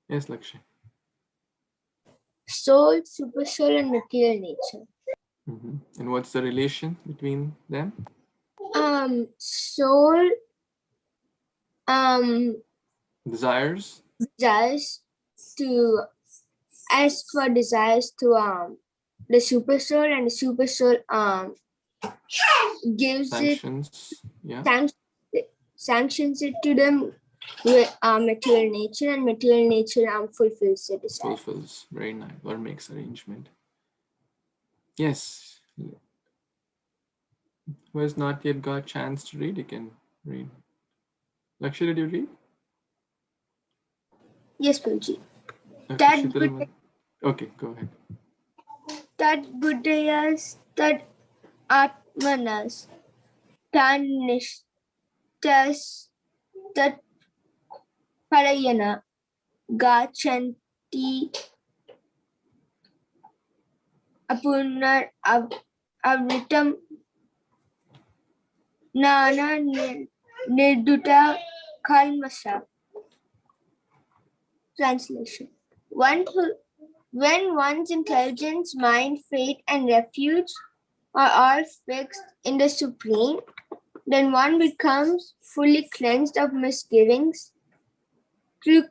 Yes, Lakshay. Soul, super soul, and material nature. And what's the relation between them? Soul, Desires. desires to, as for desires to the super soul, and the super soul gives Sanctions. Yeah. sanctions it to them with material nature, and material nature fulfills the desire. Fulfills. Very nice. Or makes arrangement. Yes. Who has not yet got a chance to read, you can read. Lakshya, did you read? Yes, Prabhuji. Okay, That Sheetal, okay, go ahead. Tad Buddhayas, Tad Atmanas, Tan Nishtas, Tad Parayana, Gachanti Apunar Avritam Nana Nirduta Kalmasa. Translation. When one's intelligence, mind, faith, and refuge are all fixed in the Supreme, then one becomes fully cleansed of misgivings through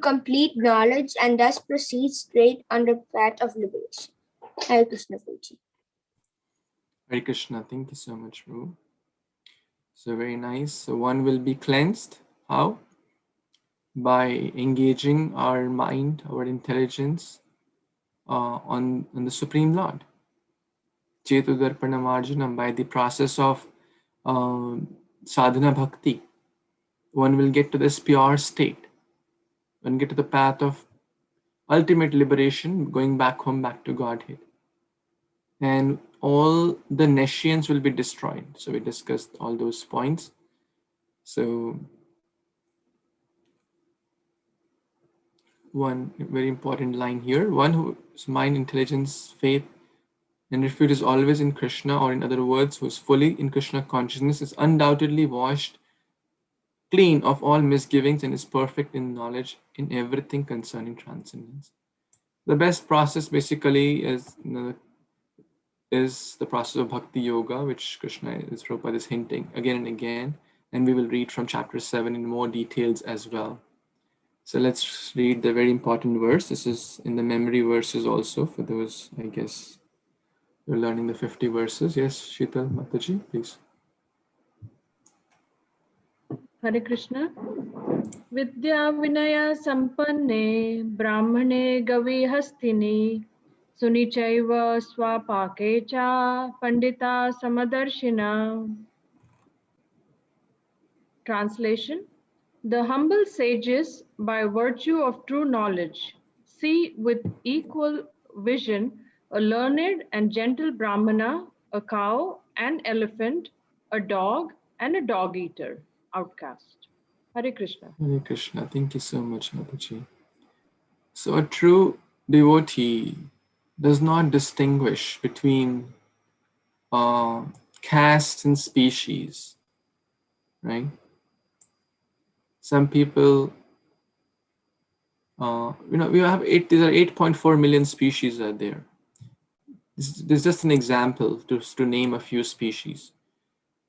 complete knowledge and thus proceeds straight on the path of liberation. Hare Krishna Prabhuji. Hare Krishna, thank you so much, Prabhu. So very nice. So one will be cleansed. How? By engaging our mind, our intelligence on the Supreme Lord. Chetudarpanamarjanam, by the process of sadhana bhakti, one will get to this pure state. One get to the path of ultimate liberation, going back home, back to Godhead. And all the nescience will be destroyed. So we discussed all those points. So one very important line here, one whose mind, intelligence, faith, and refuge is always in Krishna, or in other words, who is fully in Krishna consciousness, is undoubtedly washed clean of all misgivings and is perfect in knowledge in everything concerning transcendence. The best process basically is the process of Bhakti Yoga, which Prabhupada is hinting again and again, and we will read from chapter 7 in more details as well. So let's read the very important verse. This is in the memory verses also for those, I guess, who are learning the 50 verses. Yes, Sheetal Mataji, please. Hare Krishna. Vidya Vinaya Sampanne Brahmane Gavi Hastini Sunichaiva Swapake Cha Pandita Samadarshina. Translation. The humble sages, by virtue of true knowledge, see with equal vision a learned and gentle Brahmana, a cow, an elephant, a dog, and a dog-eater, outcast. Hare Krishna. Hare Krishna. Thank you so much, Mataji. So a true devotee does not distinguish between castes and species, right? Some people, we have there are 8.4 million species out there. This is just an example to name a few species.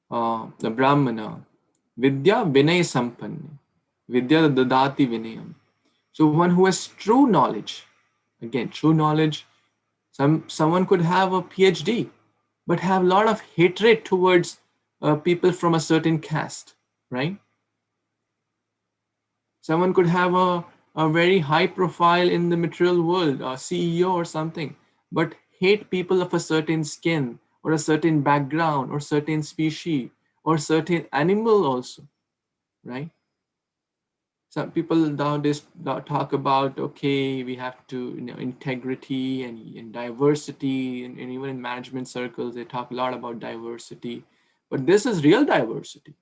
The Brahmana, Vidya Vinay Sampanne, Vidya Dadati Vinayam. So one who has true knowledge, again, true knowledge, someone could have a PhD, but have a lot of hatred towards people from a certain caste, right? Someone could have a very high profile in the material world, a CEO or something, but hate people of a certain skin or a certain background or certain species or certain animal also, right? Some people nowadays talk about, okay, we have to, integrity and diversity, and even in management circles, they talk a lot about diversity, but this is real diversity.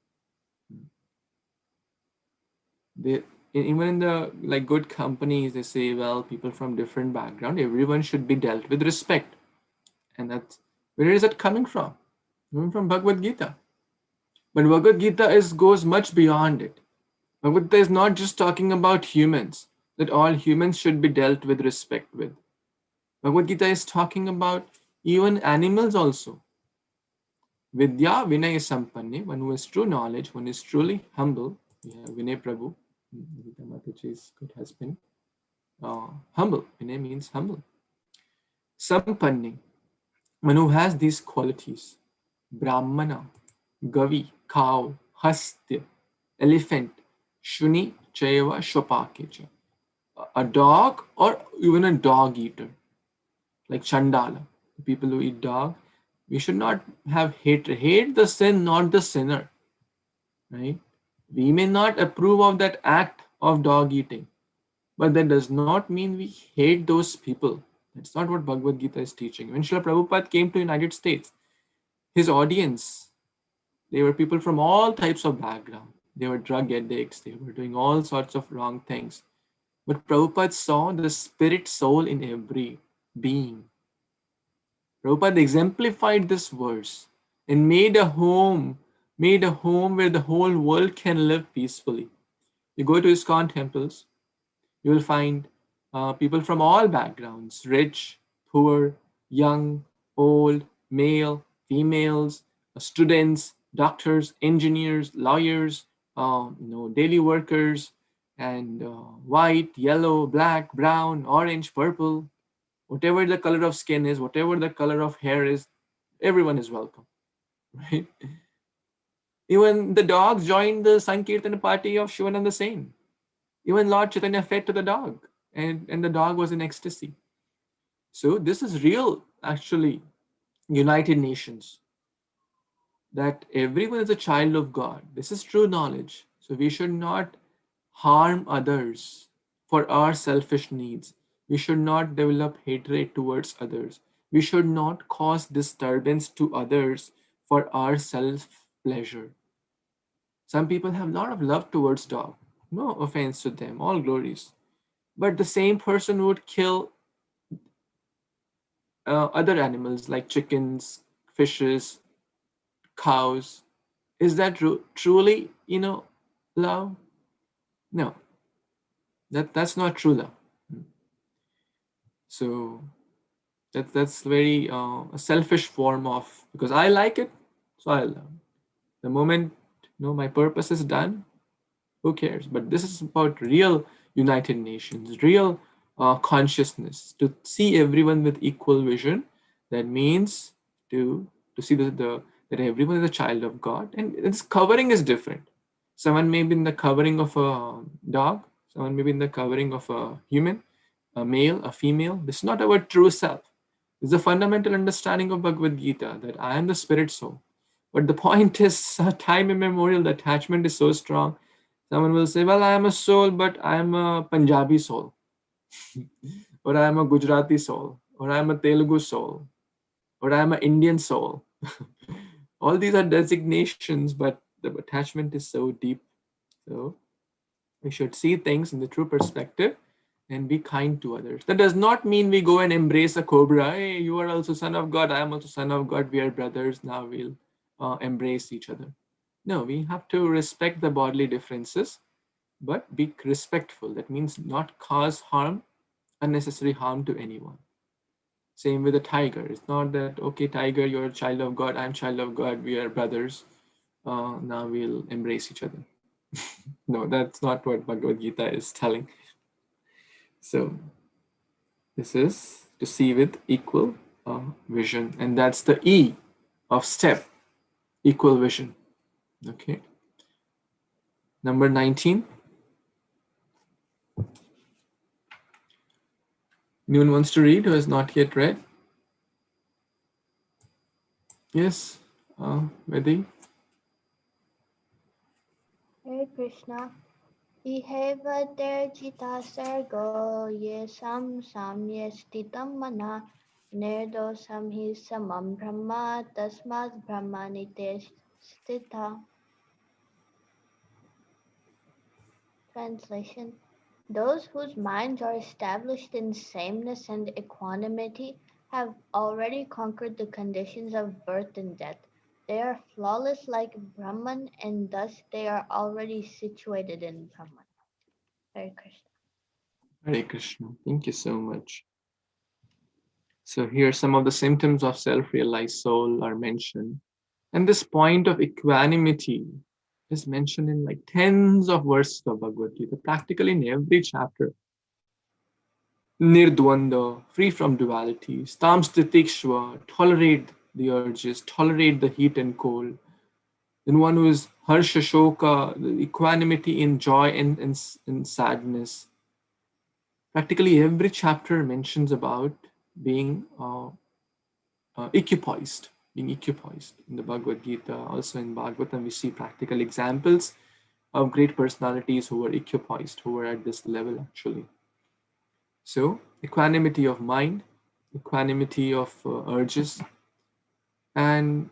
Even in the good companies, they say, well, people from different background, everyone should be dealt with respect. And that's, where is it coming from? Coming from Bhagavad Gita. But Bhagavad Gita goes much beyond it. Bhagavad Gita is not just talking about humans, that all humans should be dealt with respect with. Bhagavad Gita is talking about even animals also. Vidya Vinay Sampanne, one who has true knowledge, one is truly humble. We have Vinay Prabhu, Gita Mataji's good husband. Humble. Vinay means humble. Sampanni, one who has these qualities. Brahmana, Gavi, cow, Hastya, elephant, Shuni, Chayava, Shopakecha. A dog or even a dog eater, like Chandala, the people who eat dog. We should not have hatred. Hate the sin, not the sinner. Right? We may not approve of that act of dog eating, but that does not mean we hate those people. That's not what Bhagavad Gita is teaching. When Srila Prabhupada came to United States, his audience, they were people from all types of background. They were drug addicts. They were doing all sorts of wrong things. But Prabhupada saw the spirit soul in every being. Prabhupada exemplified this verse and made a home where the whole world can live peacefully. You go to ISKCON temples, you will find people from all backgrounds, rich, poor, young, old, male, females, students, doctors, engineers, lawyers, daily workers, and white, yellow, black, brown, orange, purple, whatever the color of skin is, whatever the color of hair is, everyone is welcome, right? Even the dogs joined the Sankirtan party of Shivananda Sain. Even Lord Chaitanya fed to the dog, and the dog was in ecstasy. So this is real, actually, United Nations, that everyone is a child of God. This is true knowledge. So we should not harm others for our selfish needs. We should not develop hatred towards others. We should not cause disturbance to others for our self pleasure. Some people have a lot of love towards dog. No offense to them, all glories. But the same person would kill other animals like chickens, fishes, cows. Is that truly, love? No, that's not true love. So that's very a selfish form of, because I like it, so I love. The moment my purpose is done, who cares? But this is about real United Nations, real consciousness, to see everyone with equal vision. That means to see that everyone is a child of God, and its covering is different. Someone may be in the covering of a dog, someone may be in the covering of a human, a male, a female. This is not our true self. It's a fundamental understanding of Bhagavad Gita that I am the spirit soul. But the point is, time immemorial, the attachment is so strong. Someone will say, well, I am a soul, but I am a Punjabi soul, or I am a Gujarati soul, or I am a Telugu soul, or I am an Indian soul. All these are designations, but the attachment is so deep. So we should see things in the true perspective and be kind to others. That does not mean we go and embrace a cobra. Hey, you are also son of God. I am also son of God. We are brothers. Now we'll embrace each other. No, we have to respect the bodily differences, but be respectful. That means not cause harm, unnecessary harm to anyone. Same with a tiger. It's not that, okay, tiger, you're a child of God. I'm child of God. We are brothers. Now we'll embrace each other. No, that's not what Bhagavad Gita is telling. So this is to see with equal vision, and that's the E of step, equal vision. Okay. Number 19. Anyone wants to read who has not yet read? Yes, Vedi. Hare Krishna. Iheva terjita sargo yesam samyestitam mana nirdosam hi samam brahma tasmad brahma stita. Translation. Those whose minds are established in sameness and equanimity have already conquered the conditions of birth and death. They are flawless like Brahman, and thus they are already situated in Brahman. Hare Krishna. Hare Krishna. Thank you so much. So here some of the symptoms of self-realized soul are mentioned. And this point of equanimity is mentioned in like tens of verses of Bhagavad Gita, practically in every chapter. Nirdvanda, free from duality. Stamstitikshva, tolerate the urges, tolerate the heat and cold. Then one who is Harsha Shoka, the equanimity in joy and sadness. Practically every chapter mentions about being equipoised, being equipoised. In the Bhagavad Gita, also in Bhagavatam, we see practical examples of great personalities who were equipoised, who were at this level actually. So, equanimity of mind, equanimity of urges, and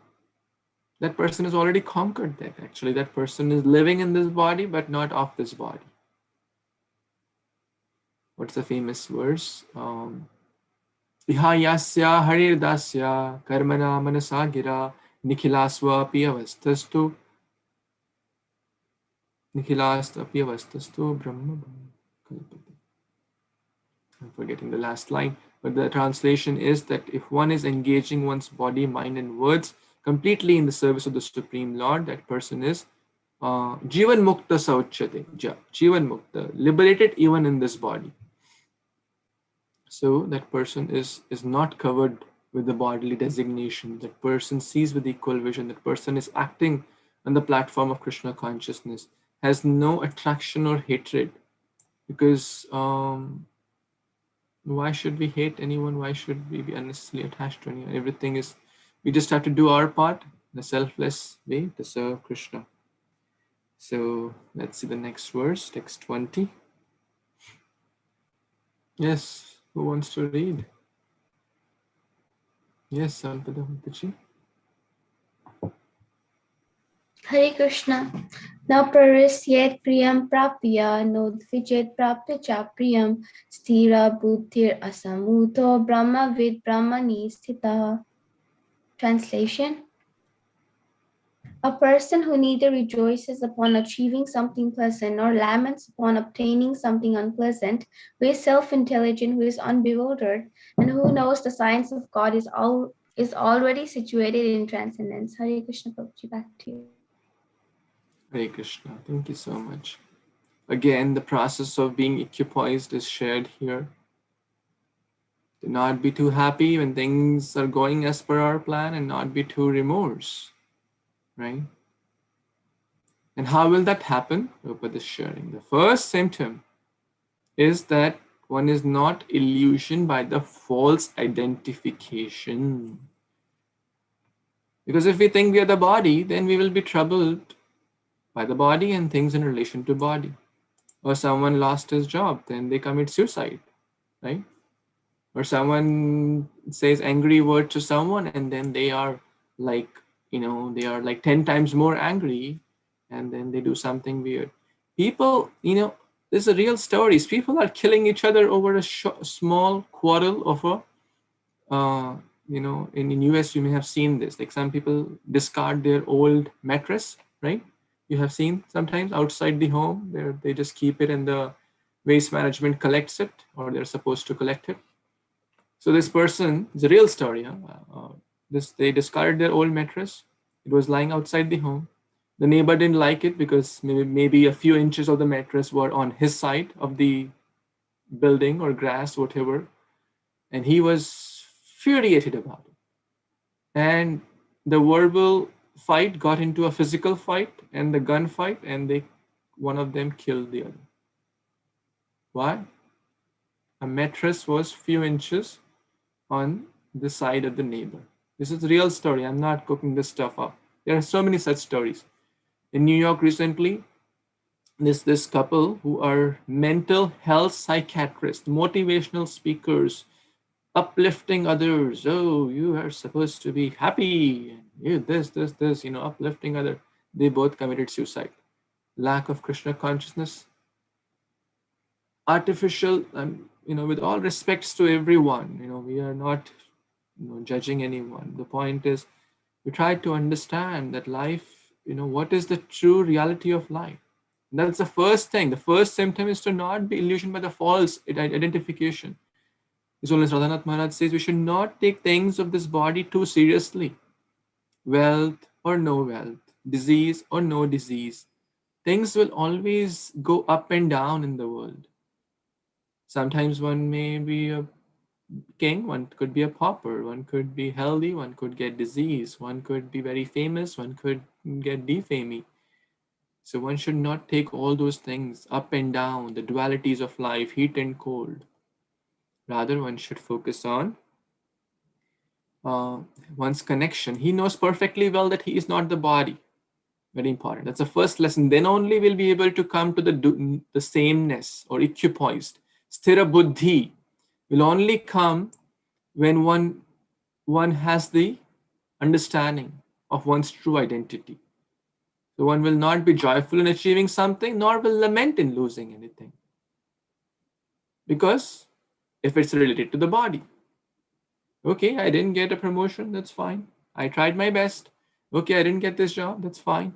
that person has already conquered that. Actually, that person is living in this body but not of this body. What's the famous verse? Ihayasya harirdasya karmana manasagira nikhilasva piyavastastu nikhilasta piyavastastu brahma kalpate. I'm forgetting the last line, but the translation is that if one is engaging one's body, mind, and words completely in the service of the Supreme Lord, that person is Jivan Mukta Sauchate, Jivan Mukta, liberated even in this body. So that person is not covered with the bodily designation. That person sees with equal vision. That person is acting on the platform of Krishna consciousness, has no attraction or hatred, because why should we hate anyone? Why should we be unnecessarily attached to anyone? Everything is, we just have to do our part in a selfless way to serve Krishna. So let's see the next verse, text 20. Yes, who wants to read? Yes, Sampada Mataji. Hare Krishna. Na pravisyet priyam prapya, nodvijet prapya cha priyam, sthira buddhir asamuto brahma vid brahmani sthita. Translation: a person who neither rejoices upon achieving something pleasant nor laments upon obtaining something unpleasant, who is self-intelligent, who is unbewildered, and who knows the science of God is already situated in transcendence. Hare Krishna, Prabhuji, back to you. Hare Krishna, thank you so much. Again, the process of being equipoised is shared here. Do not be too happy when things are going as per our plan, and not be too remorse, right? And how will that happen? Prabhupada is sharing. The first symptom is that one is not illusioned by the false identification. Because if we think we are the body, then we will be troubled by the body and things in relation to body. Or someone lost his job, then they commit suicide, right? Or someone says angry word to someone, and then they are like, they are like 10 times more angry, and then they do something weird. People, there's a real stories. People are killing each other over a small quarrel of in US you may have seen this. Like some people discard their old mattress, right? You have seen sometimes outside the home where they just keep it and the waste management collects it, or they're supposed to collect it. So this person, it's a real story. They discarded their old mattress. It was lying outside the home. The neighbor didn't like it because maybe a few inches of the mattress were on his side of the building or grass, whatever. And he was furiated about it. And the verbal fight got into a physical fight and the gun fight, and one of them killed the other. Why? A mattress was few inches on the side of the neighbor. This is a real story. I'm not cooking this stuff up. There are so many such stories. In New York recently, this couple who are mental health psychiatrists, motivational speakers, uplifting others. Oh, you are supposed to be happy. You this, uplifting other. They both committed suicide. Lack of Krishna consciousness. Artificial, with all respects to everyone, we are not judging anyone. The point is, we try to understand that life, what is the true reality of life. And that's the first thing. The first symptom is to not be illusioned by the false identification. His Holiness Radhanath Maharaj says we should not take things of this body too seriously. Wealth or no wealth, disease or no disease. Things will always go up and down in the world. Sometimes one may be a king, one could be a pauper, one could be healthy, one could get disease, one could be very famous, one could get defaming. So one should not take all those things up and down, the dualities of life, heat and cold. Rather, one should focus on uh, one's connection. He knows perfectly well that he is not the body. Very important. That's the first lesson. Then only we'll be able to come to the sameness or equipoised. Sthira buddhi will only come when one has the understanding of one's true identity. So one will not be joyful in achieving something, nor will lament in losing anything. Because if it's related to the body, okay, I didn't get a promotion, that's fine. I tried my best. Okay, I didn't get this job, that's fine.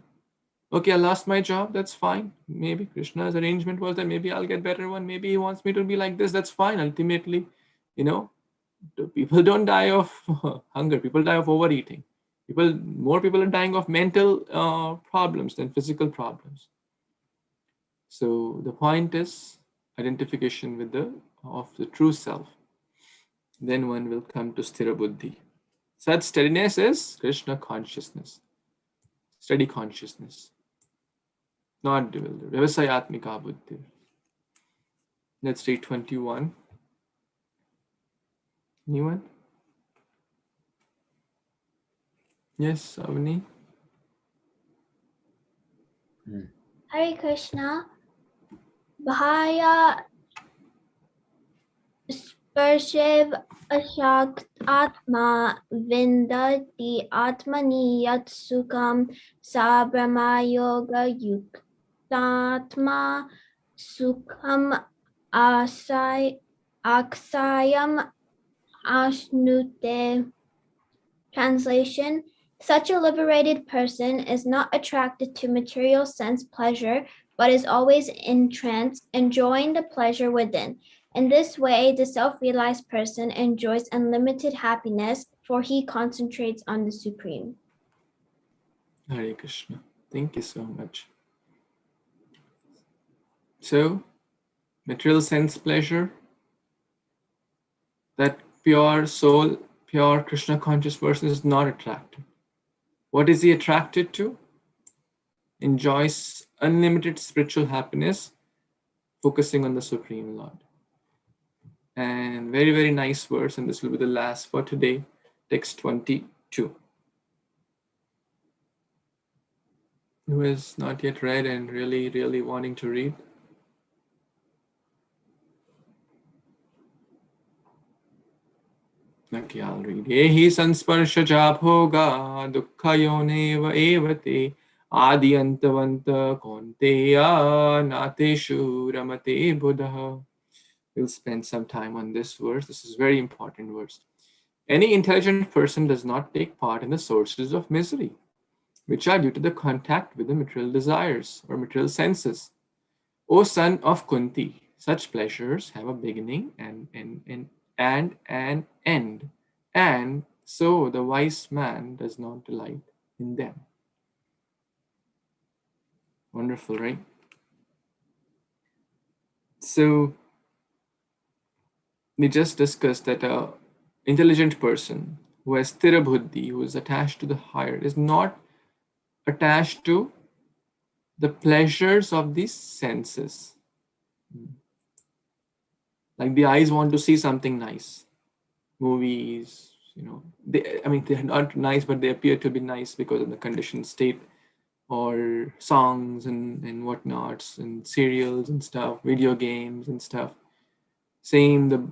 Okay, I lost my job, that's fine. Maybe Krishna's arrangement was that maybe I'll get better one. Maybe he wants me to be like this, that's fine. Ultimately, you know, people don't die of hunger, people die of overeating. More people are dying of mental problems than physical problems. So the point is identification with the true self. Then one will come to sthira buddhi. Such steadiness is Krishna consciousness, steady consciousness, not bewildered. Vyavasayatmika buddhi. Let's read 21. Anyone? Yes, Avani. Hare Krishna. Bhaya Sparshev Ashakt Atma Vindati Atmani Yat Sukham Sabrama Yoga Yuktatma Sukham Aksayam Ashnute. Translation: such a liberated person is not attracted to material sense pleasure, but is always in trance, enjoying the pleasure within. In this way, the self-realized person enjoys unlimited happiness, for he concentrates on the Supreme. Hare Krishna. Thank you so much. So, material sense pleasure, that pure soul, pure Krishna conscious person is not attracted. What is he attracted to? Enjoys unlimited spiritual happiness, focusing on the Supreme Lord. And very, very nice verse, and this will be the last for today, text 22. Who has not yet read and really, really wanting to read? Okay, I'll read. Yehi sansparshaja bhoga dukkhayonev evate adiyantavanta konteya nateshu ramate buddha. We'll spend some time on this verse. This is a very important verse. Any intelligent person does not take part in the sources of misery, which are due to the contact with the material desires or material senses. O son of Kunti, such pleasures have a beginning and an end, and so the wise man does not delight in them. Wonderful, right? So we just discussed that a intelligent person who has sthira buddhi, who is attached to the higher, is not attached to the pleasures of the senses. Like the eyes want to see something nice, movies, they're not nice, but they appear to be nice because of the conditioned state, or songs and whatnots, and serials and stuff, video games and stuff. Same,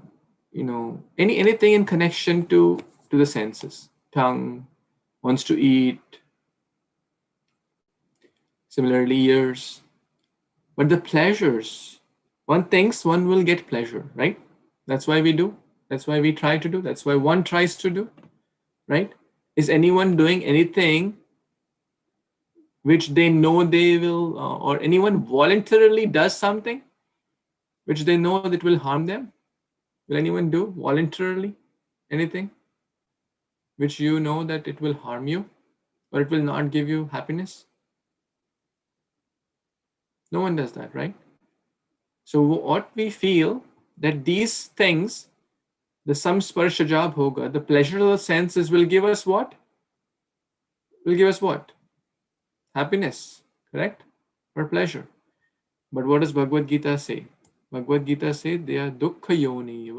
anything in connection to the senses. Tongue wants to eat. Similarly, ears. But the pleasures, one thinks one will get pleasure, right? That's why we do. That's why we try to do. That's why one tries to do, right? Is anyone doing anything which they know they will, or anyone voluntarily does something which they know that will harm them? Will anyone do voluntarily anything which you know that it will harm you or it will not give you happiness? No one does that, right? So what we feel that these things, the samsparsha bhoga, the pleasure of the senses will give us what? Will give us what? Happiness, correct? Or pleasure. But what does Bhagavad Gita say? Bhagavad Gita says they are dukkha yoni.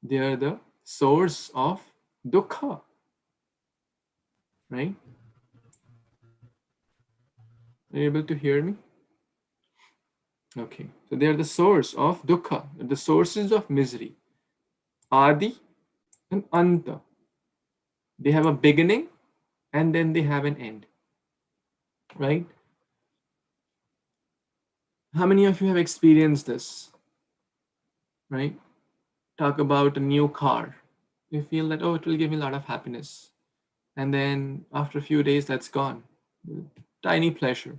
They are the source of dukkha, right? Are you able to hear me? Okay, so they are the source of dukkha, the sources of misery. Adi and anta. They have a beginning and then they have an end, right? How many of you have experienced this, right? Talk about a new car. You feel that, oh, it will give me a lot of happiness. And then after a few days, that's gone. Tiny pleasure.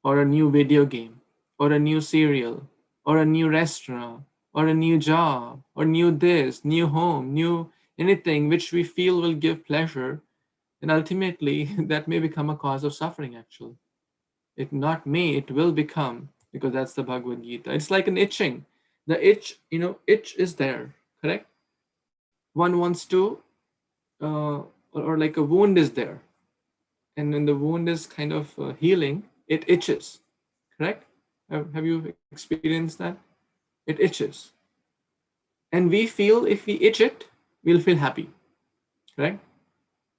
Or a new video game, or a new cereal, or a new restaurant, or a new job, or new this, new home, new anything which we feel will give pleasure. And ultimately, that may become a cause of suffering, actually. It not may, it will become, because that's the Bhagavad Gita. It's like an itching. The itch, itch is there, correct? One wants to, or like a wound is there. And when the wound is kind of healing, it itches, correct? Have you experienced that? It itches. And we feel if we itch it, we'll feel happy, correct?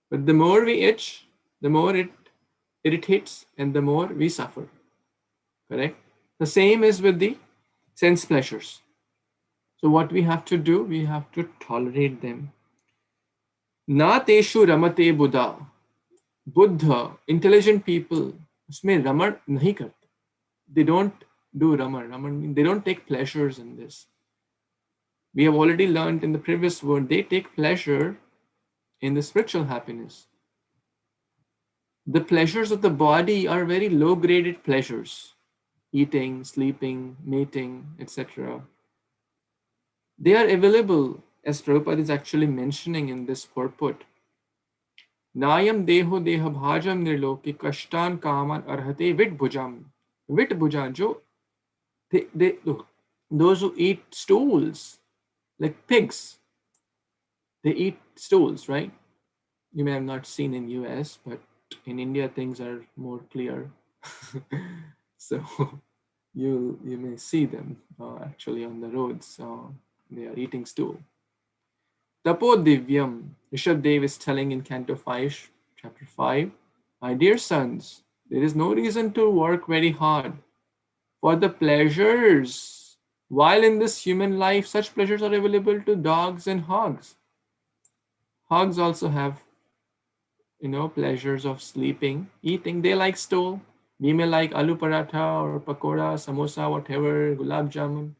But the more we itch, the more it irritates and the more we suffer, correct? The same is with the sense pleasures. So what we have to do, we have to tolerate them. Na teshu ramate buddha. Buddha, intelligent people, उसमें रमण नहीं करते. They don't do raman. Raman means they don't take pleasures in this. We have already learned in the previous word, they take pleasure in the spiritual happiness. The pleasures of the body are very low graded pleasures. Eating, sleeping, mating, etc. They are available, as Prabhupada is actually mentioning in this purport. Nayam deho deha bhajam nirloki kashtan kaman arhate vit bhujam. Vit bhuja, jo, those who eat stools, like pigs, they eat stools, right? You may have not seen in US, but in India things are more clear. So you may see them actually on the roads. They are eating stool. Tapo Divyam, Rishabdev is telling in Canto 5, Chapter 5, my dear sons, there is no reason to work very hard for the pleasures. While in this human life, such pleasures are available to dogs and hogs. Hogs also have, pleasures of sleeping, eating. They like stool. We may like aloo paratha or pakora, samosa, whatever, gulab jamun.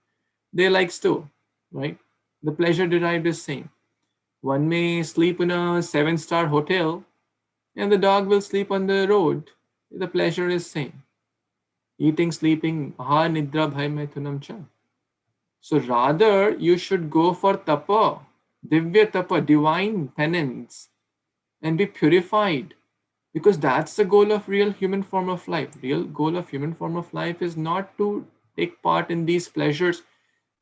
They like stool, right? The pleasure derived is same. One may sleep in a 7-star hotel and the dog will sleep on the road. The pleasure is same. Eating, sleeping, aha nidra bhai maithunam cha. So rather you should go for tapa, divya tapa, divine penance, and be purified, because that's the goal of real human form of life. Real goal of human form of life is not to take part in these pleasures.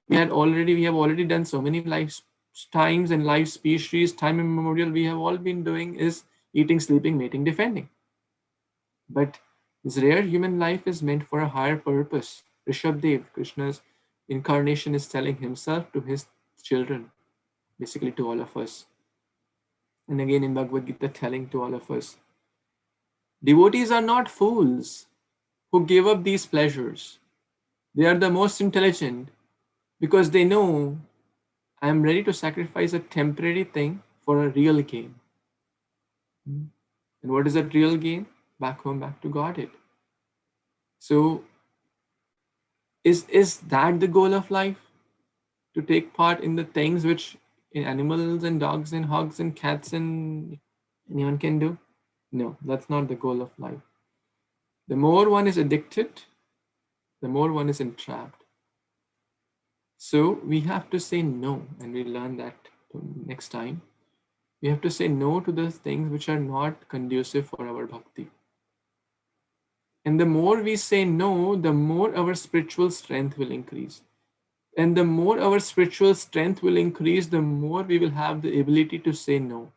We have already done so many lifetimes and life species, time immemorial. We have all been doing is eating, sleeping, mating, defending. But this rare human life is meant for a higher purpose. Rishabdev, Krishna's incarnation, is telling himself to his children, basically to all of us. And again in Bhagavad Gita, telling to all of us, devotees are not fools who give up these pleasures. They are the most intelligent because they know I am ready to sacrifice a temporary thing for a real gain. And what is that real gain? Back home, back to Godhead. So is that the goal of life? To take part in the things which in animals and dogs and hogs and cats and anyone can do? No, that's not the goal of life. The more one is addicted, the more one is entrapped. So we have to say no, and we learn that next time. We have to say no to those things which are not conducive for our bhakti. And the more we say no, the more our spiritual strength will increase. And the more our spiritual strength will increase, the more we will have the ability to say no.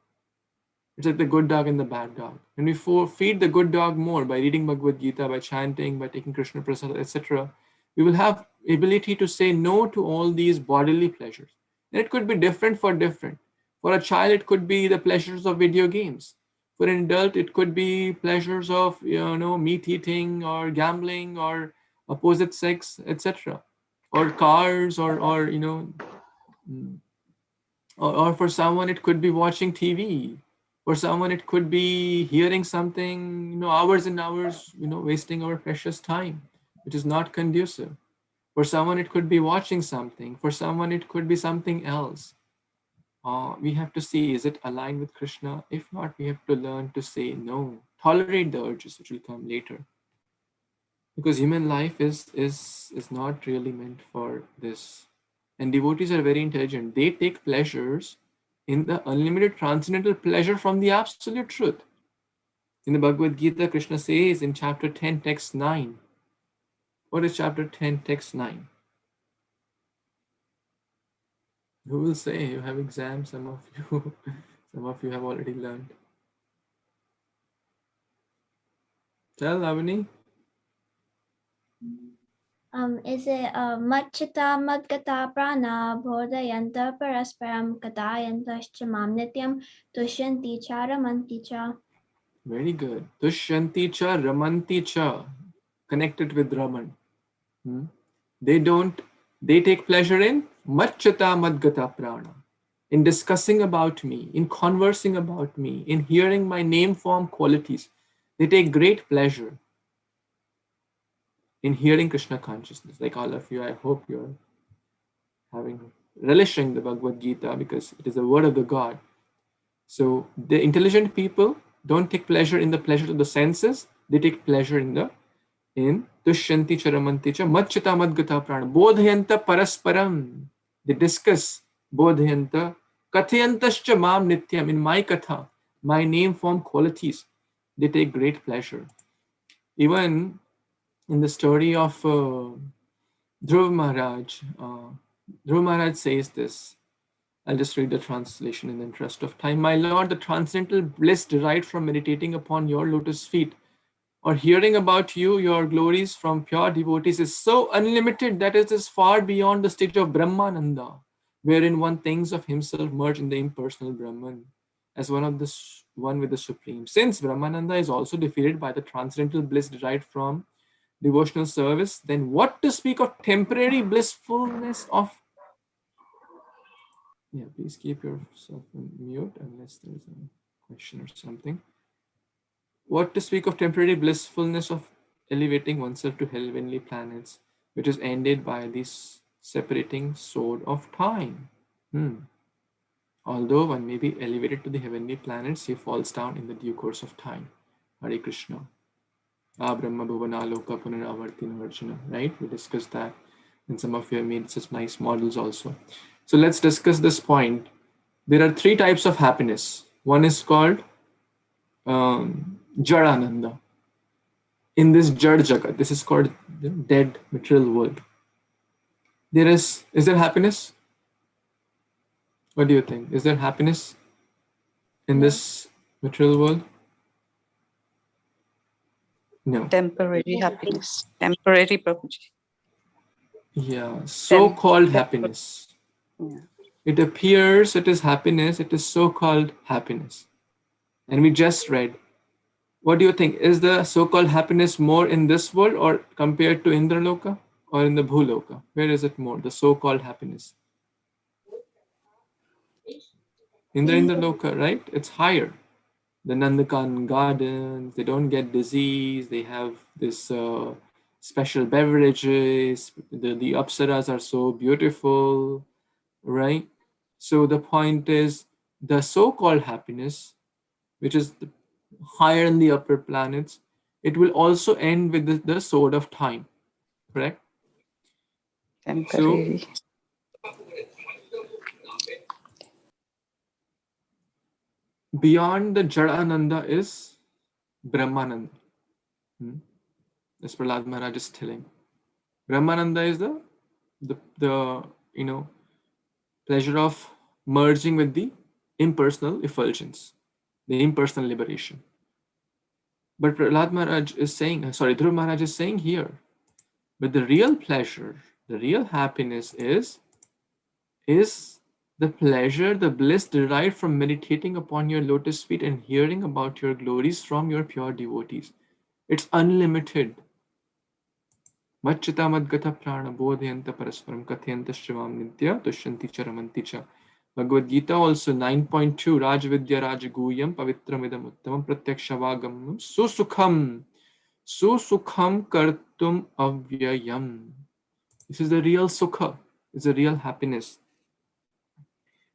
It's like the good dog and the bad dog. When we feed the good dog more by reading Bhagavad Gita, by chanting, by taking Krishna Prasad, etc., we will have ability to say no to all these bodily pleasures. And it could be different for different. For a child, it could be the pleasures of video games. For an adult, it could be pleasures of meat eating or gambling or opposite sex, etc. Or cars or for someone it could be watching TV. For someone it could be hearing something, hours and hours, wasting our precious time, which is not conducive. For someone it could be watching something. For someone it could be something else. We have to see, is it aligned with Krishna? If not, we have to learn to say no, tolerate the urges which will come later, because human life is not really meant for this. And devotees are very intelligent. They take pleasures in the unlimited transcendental pleasure from the absolute truth. In the Bhagavad Gita, Krishna says in chapter 10, text 9. What is chapter 10, text 9? Who will say? You have exams, some of you. Some of you have already learned. Tell, Avani. Is it Machita Madgata Prana Bodhayanta Parasparam Katayantascha Mam Nityam Tushanti Cha Ramanti Cha? Very good. Tushyanti cha ramanti cha. Connected with Raman. They take pleasure in Machata Madgata Prana. In discussing about me, in conversing about me, in hearing my name form qualities. They take great pleasure in hearing Krishna consciousness. Like all of you, I hope you're relishing the Bhagavad Gita because it is the word of the God. So the intelligent people don't take pleasure in the pleasure of the senses. They take pleasure in Tushyanti Charamanti Cha Machita Madgata Prana Bodhayanta Parasparam. They discuss Bodhayanta Kathayantascha Mam Nityam. In my katha, my name form qualities, they take great pleasure. Even in the story of Dhruv Maharaj, Dhruv Maharaj says this. I'll just read the translation in the interest of time. My Lord, the transcendental bliss derived from meditating upon your lotus feet or hearing about you, your glories from pure devotees is so unlimited that it is far beyond the stage of Brahmananda, wherein one thinks of himself merged in the impersonal Brahman as one with the Supreme. Since Brahmananda is also defeated by the transcendental bliss derived from devotional service, then what to speak of temporary blissfulness of... Yeah, please keep yourself on mute unless there's a question or something. What to speak of temporary blissfulness of elevating oneself to heavenly planets, which is ended by this separating sword of time. Although one may be elevated to the heavenly planets, he falls down in the due course of time. Hare Krishna. Brahma Bhuvana Loka Punaravartina Arjuna. Right? We discussed that. And some of you have made such nice models also. So let's discuss this point. There are three types of happiness. One is called Jadananda. In this Jad Jagat, this is called the dead material world. Is there happiness? What do you think? Is there happiness in this material world? No. Temporary happiness. Temporary, Prabhuji. Yeah, so-called happiness. Yeah. It appears it is happiness, it is so-called happiness. And we just read. What do you think? Is the so-called happiness more in this world or compared to Indraloka or in the Bhuloka? Where is it more, the so-called happiness? In the Indraloka, right? It's higher. The Nandakan gardens, they don't get disease, they have this special beverages, the apsaras are so beautiful, right? So the point is, the so-called happiness, which is higher in the upper planets, it will also end with the sword of time, correct? Temporary. So, beyond the Jadananda is Brahmananda. As Prahlad Maharaj is telling. Brahmananda is the the pleasure of merging with the impersonal effulgence, the impersonal liberation. But Prahlad Maharaj is saying, Dhruv Maharaj is saying here, but the real pleasure, the real happiness is the pleasure, the bliss derived from meditating upon your lotus feet and hearing about your glories from your pure devotees. It's unlimited. Machchita madgata prana bodhayanta parasparam kathayanta shivam nitya tushyanti charamanti cha. Bhagavad Gita also 9.2 Rajvidya Rajaguyam Pavitramidam Uttamam Pratyakshavagamam Susukham Kartum Avyayam. This is the real sukha, it's a real happiness.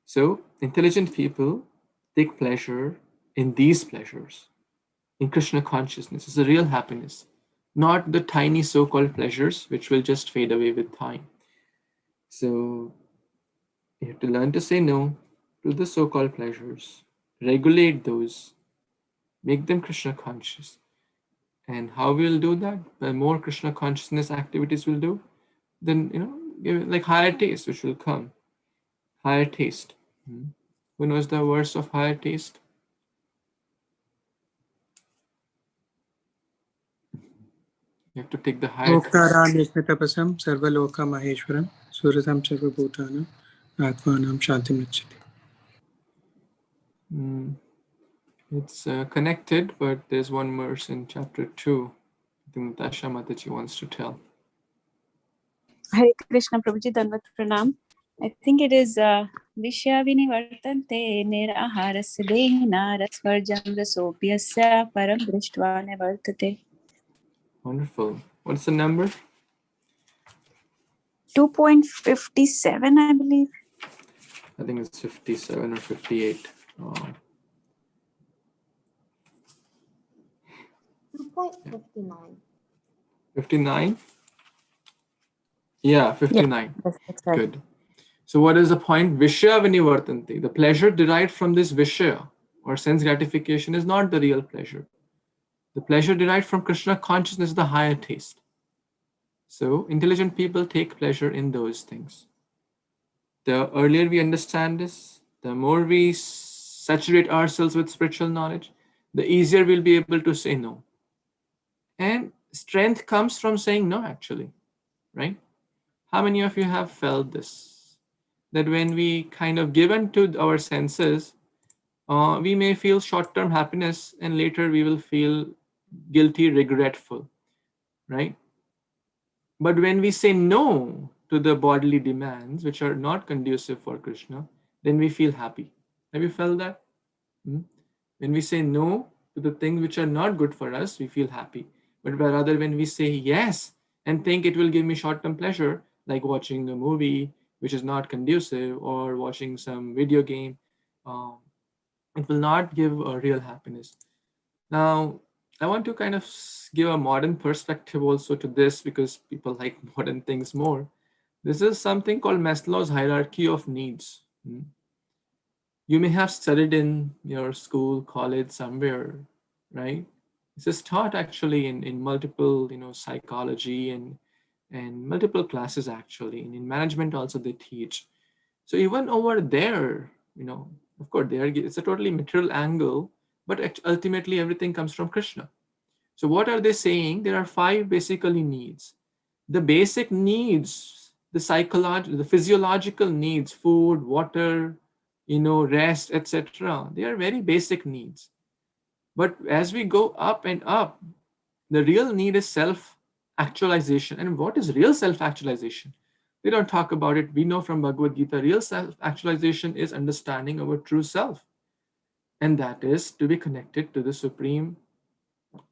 So, intelligent people take pleasure in these pleasures, in Krishna consciousness. It's a real happiness, not the tiny so-called pleasures which will just fade away with time. So, you have to learn to say no to the so-called pleasures, regulate those, make them Krishna conscious. And how we'll do that? The more Krishna consciousness activities we'll do, then give it like higher taste, which will come. Higher taste. Who knows the verse of higher taste? You have to take the higher taste. Oktaram yajnatapasam sarvaloka maheshwaram suratam sarvabhutanam atmanam shantim nachati. It's connected, but there's one verse in chapter 2. I think Natasha Mataji wants to tell. Hare Krishna Prabhuji, Danvat Pranam. I think it is Vishya Vinivartante Niraharasya Dena Rasvarjam Rasopyasya Param Drishtva Nivartate. Wonderful. What's the number? 2.57, I believe. I think it's 57 or 58. 2.59. 59? Yeah, 59. Yeah, that's right. Good. So what is the point? Vishya Vinivartanti. The pleasure derived from this Vishya or sense gratification is not the real pleasure. The pleasure derived from Krishna consciousness is the higher taste. So intelligent people take pleasure in those things. The earlier we understand this, the more we saturate ourselves with spiritual knowledge, the easier we'll be able to say no. And strength comes from saying no, actually, right? How many of you have felt this? That when we kind of give in to our senses, we may feel short-term happiness and later we will feel guilty, regretful, right? But when we say no to the bodily demands, which are not conducive for Krishna, then we feel happy. Have you felt that? When we say no to the things which are not good for us, we feel happy. But rather when we say yes and think it will give me short-term pleasure, like watching a movie which is not conducive or watching some video game, it will not give a real happiness. Now, I want to kind of give a modern perspective also to this because people like modern things more. This is something called Maslow's hierarchy of needs. You may have studied in your school, college, somewhere, right? This is taught actually in multiple, psychology and multiple classes actually. And in management also they teach. So even over there, of course, it's a totally material angle, but ultimately everything comes from Krishna. So what are they saying? There are 5 basically needs. The basic needs, the psychological, the physiological needs, food, water, rest, etc. They are very basic needs. But as we go up and up, the real need is self-actualization. And what is real self-actualization? They don't talk about it. We know from Bhagavad Gita, real self-actualization is understanding our true self. And that is to be connected to the supreme,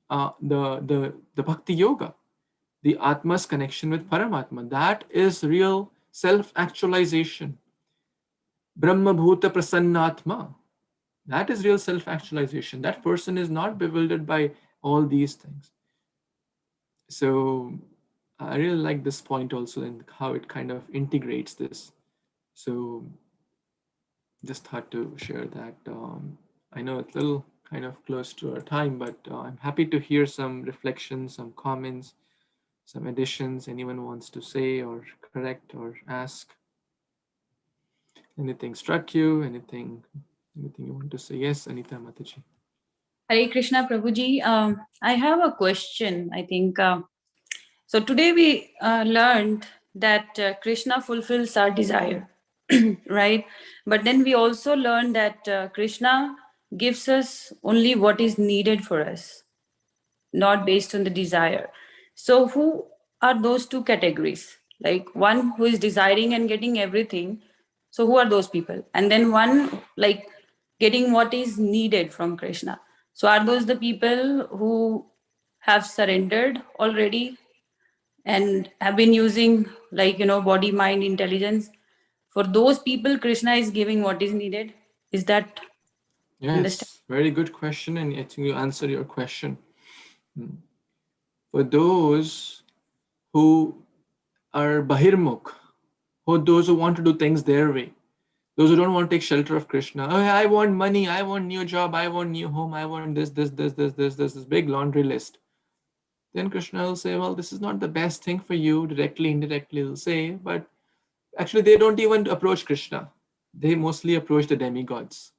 the bhakti yoga, the Atma's connection with Paramatma. That is real self-actualization. Brahma Bhuta Prasannatma. That is real self-actualization. That person is not bewildered by all these things. So I really like this point also and how it kind of integrates this. So just thought to share that. I know it's a little kind of close to our time, but I'm happy to hear some reflections, some comments, some additions anyone wants to say or correct or ask. Anything struck you? Anything you want to say? Yes, Anita Mataji. Hare Krishna, Prabhuji. I have a question. I think so. Today we learned that Krishna fulfills our desire, right? But then we also learned that Krishna gives us only what is needed for us, not based on the desire. So, who are those two categories? Like one who is desiring and getting everything. So, who are those people? And then one like getting what is needed from Krishna. So, are those the people who have surrendered already and have been using, like, body, mind, intelligence? For those people, Krishna is giving what is needed. Is that understand? Yes, very good question, and I think you answered your question. For those who are bahirmukh, those who want to do things their way, those who don't want to take shelter of Krishna. Oh, I want money, I want new job, I want new home, I want this big laundry list. Then Krishna will say, well, this is not the best thing for you, directly, indirectly, he'll say, but actually they don't even approach Krishna. They mostly approach the demigods,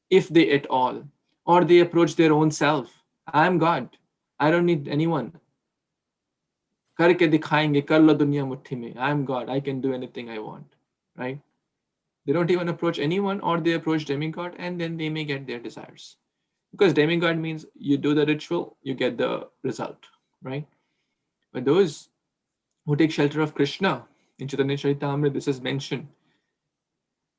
if they at all, or they approach their own self. I'm God. I don't need anyone. करके दिखाएंगे कर लो दुनिया मुट्ठी में. I'm God. I can do anything I want. Right? They don't even approach anyone, or they approach demigod, and then they may get their desires. Because demigod means you do the ritual, you get the result. Right? But those who take shelter of Krishna, in Chaitanya Charitamrita, this is mentioned.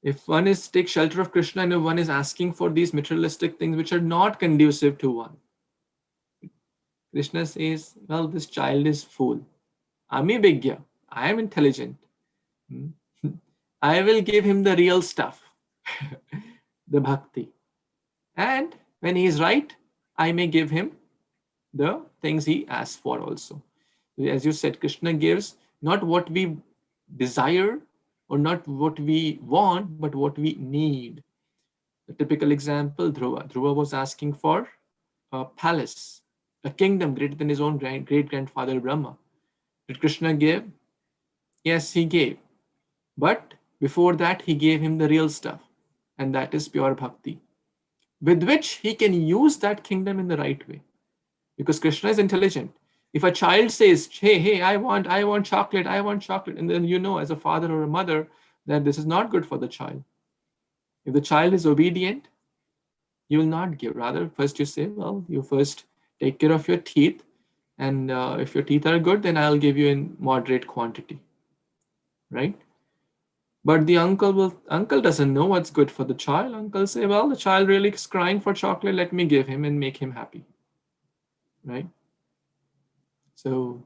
If one is take shelter of Krishna and if one is asking for these materialistic things which are not conducive to one, Krishna says, well, this child is fool. Ami Bigya. I am intelligent. I will give him the real stuff, the bhakti. And when he is right, I may give him the things he asks for also. As you said, Krishna gives not what we desire or not what we want, but what we need. A typical example, Dhruva. Dhruva was asking for a palace, a kingdom greater than his own great-grandfather Brahma. Did Krishna give? Yes, he gave. But before that, he gave him the real stuff, and that is pure bhakti, with which he can use that kingdom in the right way. Because Krishna is intelligent. If a child says, hey, I want chocolate, and then you know as a father or a mother that this is not good for the child. If the child is obedient, you will not give. Rather, first you say, well, you first take care of your teeth, and if your teeth are good, then I'll give you in moderate quantity, right? But the uncle doesn't know what's good for the child. Uncle say, well, the child really is crying for chocolate, let me give him and make him happy, right? So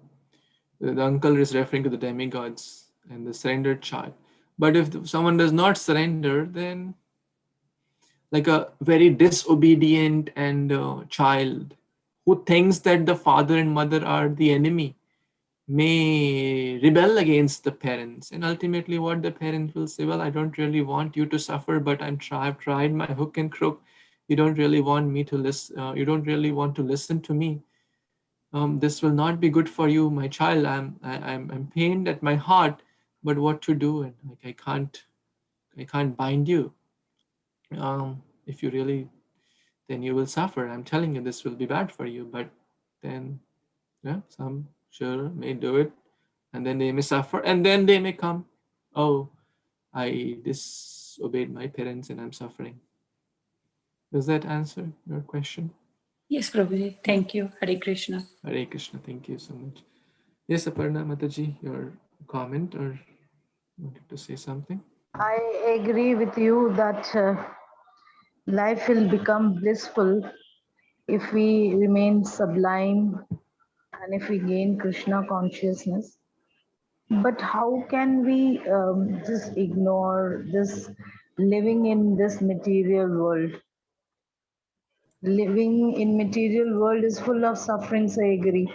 the uncle is referring to the demigods and the surrendered child. But if someone does not surrender, then like a very disobedient and child who thinks that the father and mother are the enemy may rebel against the parents, and ultimately what the parents will say, well, I don't really want you to suffer, but I've tried my hook and crook. You don't really want me to listen. You don't really want to listen to me. This will not be good for you, my child. I'm pained at my heart, but what to do? And like I can't bind you. If you really, then you will suffer. I'm telling you, this will be bad for you. But then, yeah, some sure may do it, and then they may suffer, and then they may come, oh, I disobeyed my parents and I'm suffering. Does that answer your question? Yes, Prabhuji. Thank you. Hare Krishna. Hare Krishna. Thank you so much. Yes, Aparna Mataji, your comment or wanted to say something? I agree with you that life will become blissful if we remain sublime and if we gain Krishna consciousness. But how can we just ignore this living in this material world? Living in material world is full of sufferings, I agree.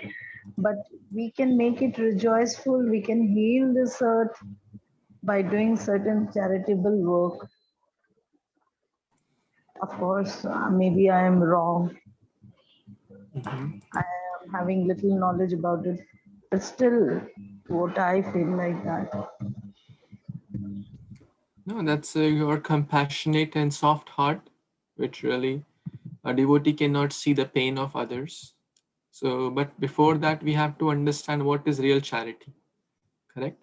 But we can make it rejoiceful. We can heal this earth by doing certain charitable work. Of course, maybe I am wrong. I am having little knowledge about it. But still, what I feel like that. No, that's your compassionate and soft heart, which really a devotee cannot see the pain of others. So, but before that, we have to understand what is real charity, correct?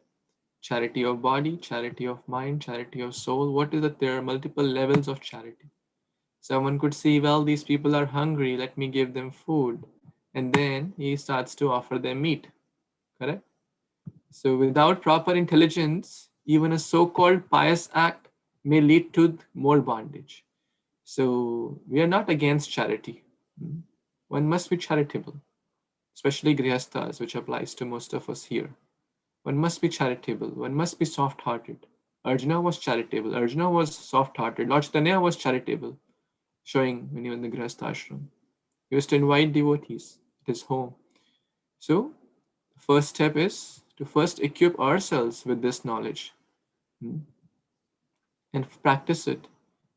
Charity of body, charity of mind, charity of soul. What is it? There are multiple levels of charity. Someone could see, well, these people are hungry, let me give them food. And then he starts to offer them meat, correct? So, without proper intelligence, even a so called pious act may lead to more bondage. So, we are not against charity. One must be charitable, especially Grihasthas, which applies to most of us here. One must be charitable, one must be soft hearted. Arjuna was charitable, Arjuna was soft hearted, Lord Chaitanya was charitable, showing when he was in the Grihastha ashram. He used to invite devotees at his home. So, the first step is to first equip ourselves with this knowledge and practice it,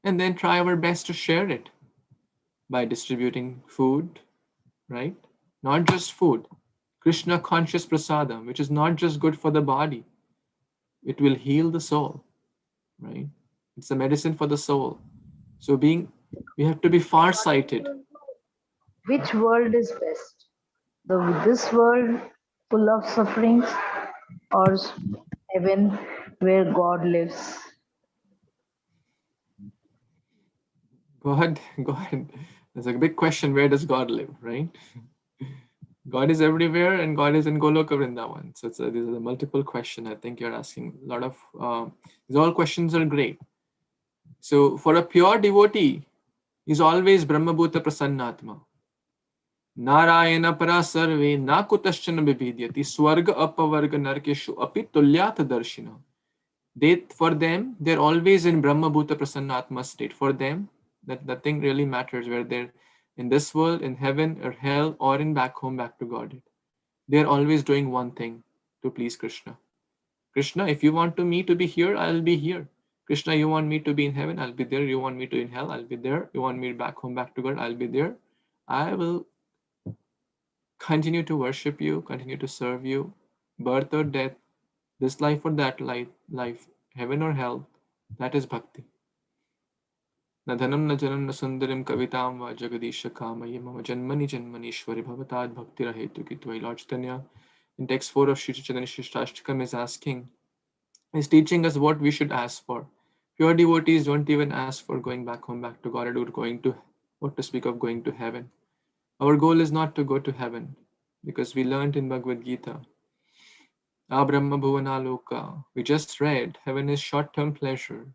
and then try our best to share it by distributing food, right? Not just food, Krishna conscious prasadam, which is not just good for the body, it will heal the soul, right? It's a medicine for the soul. So we have to be far-sighted. Which world is best? This world full of sufferings, or heaven where God lives? God, that's a big question. Where does God live, right? God is everywhere and God is in Goloka Vrindavan. So these are the multiple questions I think you're asking. A lot of, these all questions are great. So for a pure devotee, he's always Brahmabhuta Prasannatma. Narayana para sarve na kutaschana bibhidyati swarga apavarga narkeshu api tulyata darshina. For them, they're always in Brahmabhuta Prasannatma state. For them, that nothing really matters whether they're in this world, in heaven or hell, or in back home, back to God. They're always doing one thing to please Krishna. Krishna, if you want me to be here, I'll be here. Krishna, you want me to be in heaven, I'll be there. You want me to in hell, I'll be there. You want me back home, back to God, I'll be there. I will continue to worship you, continue to serve you, birth or death, this life or that life, heaven or hell. That is bhakti. न धनं न जनं न सुंदरिम कवितां वा जगदीश कामये मम जन्मनि जन्मनीश्वरि भवताद् भक्तिरहेतुकी त्वयि. Lord Chaitanya in text 4 of Sri Chaitanya Shrishtastakam is asking, is teaching us what we should ask for. Pure devotees don't even ask for going back home, back to God, or going to, what to speak of going to heaven. Our goal is not to go to heaven, because we learned in Bhagavad Gita, Abrahma Bhuvana Loka. We just read, heaven is short-term pleasure.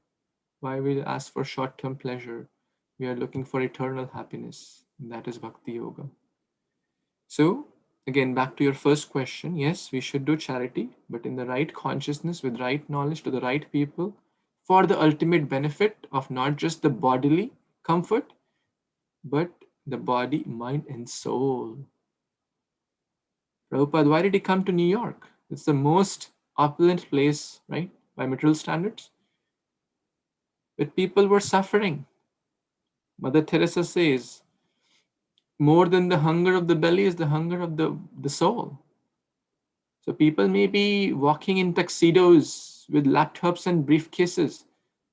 Why we ask for short-term pleasure? We are looking for eternal happiness. And that is Bhakti Yoga. So, again, back to your first question. Yes, we should do charity, but in the right consciousness, with right knowledge to the right people, for the ultimate benefit of not just the bodily comfort, but the body, mind, and soul. Prabhupada, why did he come to New York? It's the most opulent place, right, by material standards. But people were suffering. Mother Teresa says, more than the hunger of the belly is the hunger of the soul. So people may be walking in tuxedos with laptops and briefcases,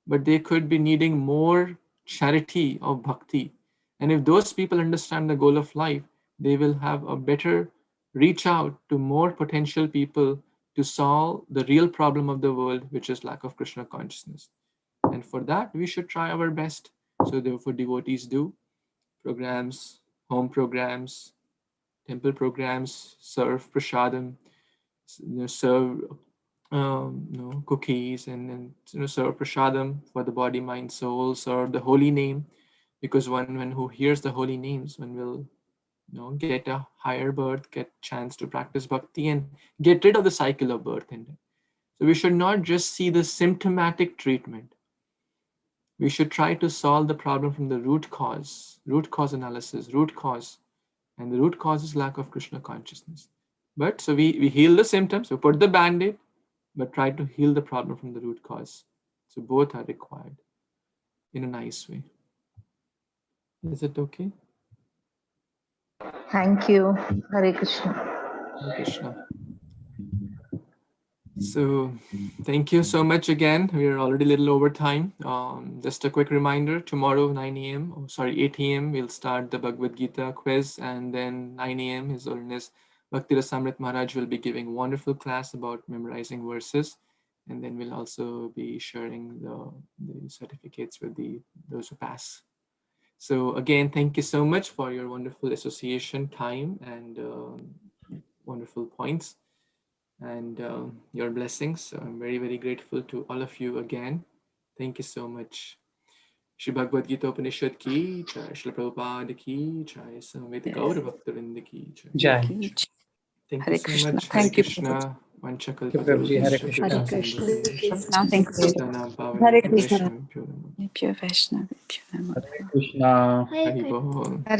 but they could be needing more charity of bhakti. And if those people understand the goal of life, they will have a better reach out to more potential people to solve the real problem of the world, which is lack of Krishna consciousness. And for that, we should try our best. So therefore, devotees do programs, home programs, temple programs, serve prasadam, serve cookies, and then serve prasadam for the body, mind, soul, serve the holy name, because one who hears the holy names, one will get a higher birth, get chance to practice bhakti, and get rid of the cycle of birth and death. So we should not just see the symptomatic treatment. We should try to solve the problem from the root cause analysis, and the root cause is lack of Krishna consciousness. But so we heal the symptoms, we put the band-aid, but try to heal the problem from the root cause. So both are required in a nice way. Is it okay? Thank you. Hare Krishna. Hare Krishna. So thank you so much again. We are already a little over time. Just a quick reminder, tomorrow 9 a.m. Oh, sorry, 8 a.m. we'll start the Bhagavad Gita quiz, and then 9 a.m. His Holiness Bhakti Rasamrit Maharaj will be giving a wonderful class about memorizing verses, and then we'll also be sharing the certificates with those who pass. So again, thank you so much for your wonderful association, time, and wonderful points, and your blessings. So I'm very, very grateful to all of you again. Thank you so much. Shri Bhagavad Gita Upanishad ki jai, Shri Prabhupada ki jai, Samved Gaur Bhaktavind ki jai. Jai. Thank Hare you so Krishna. much. Hare Thank you, Krishna. Vanchakal Thank you, Prabhuji. Hare Patarubhyascha Krishna. Kripa Hare Sindhubhyascha Krishna. Thank you. Pattanam Hare Pavanebhyo Krishna. Vaishnavibhyo Namo. Pure Vaishnava. Hare Krishna. Hari Bol.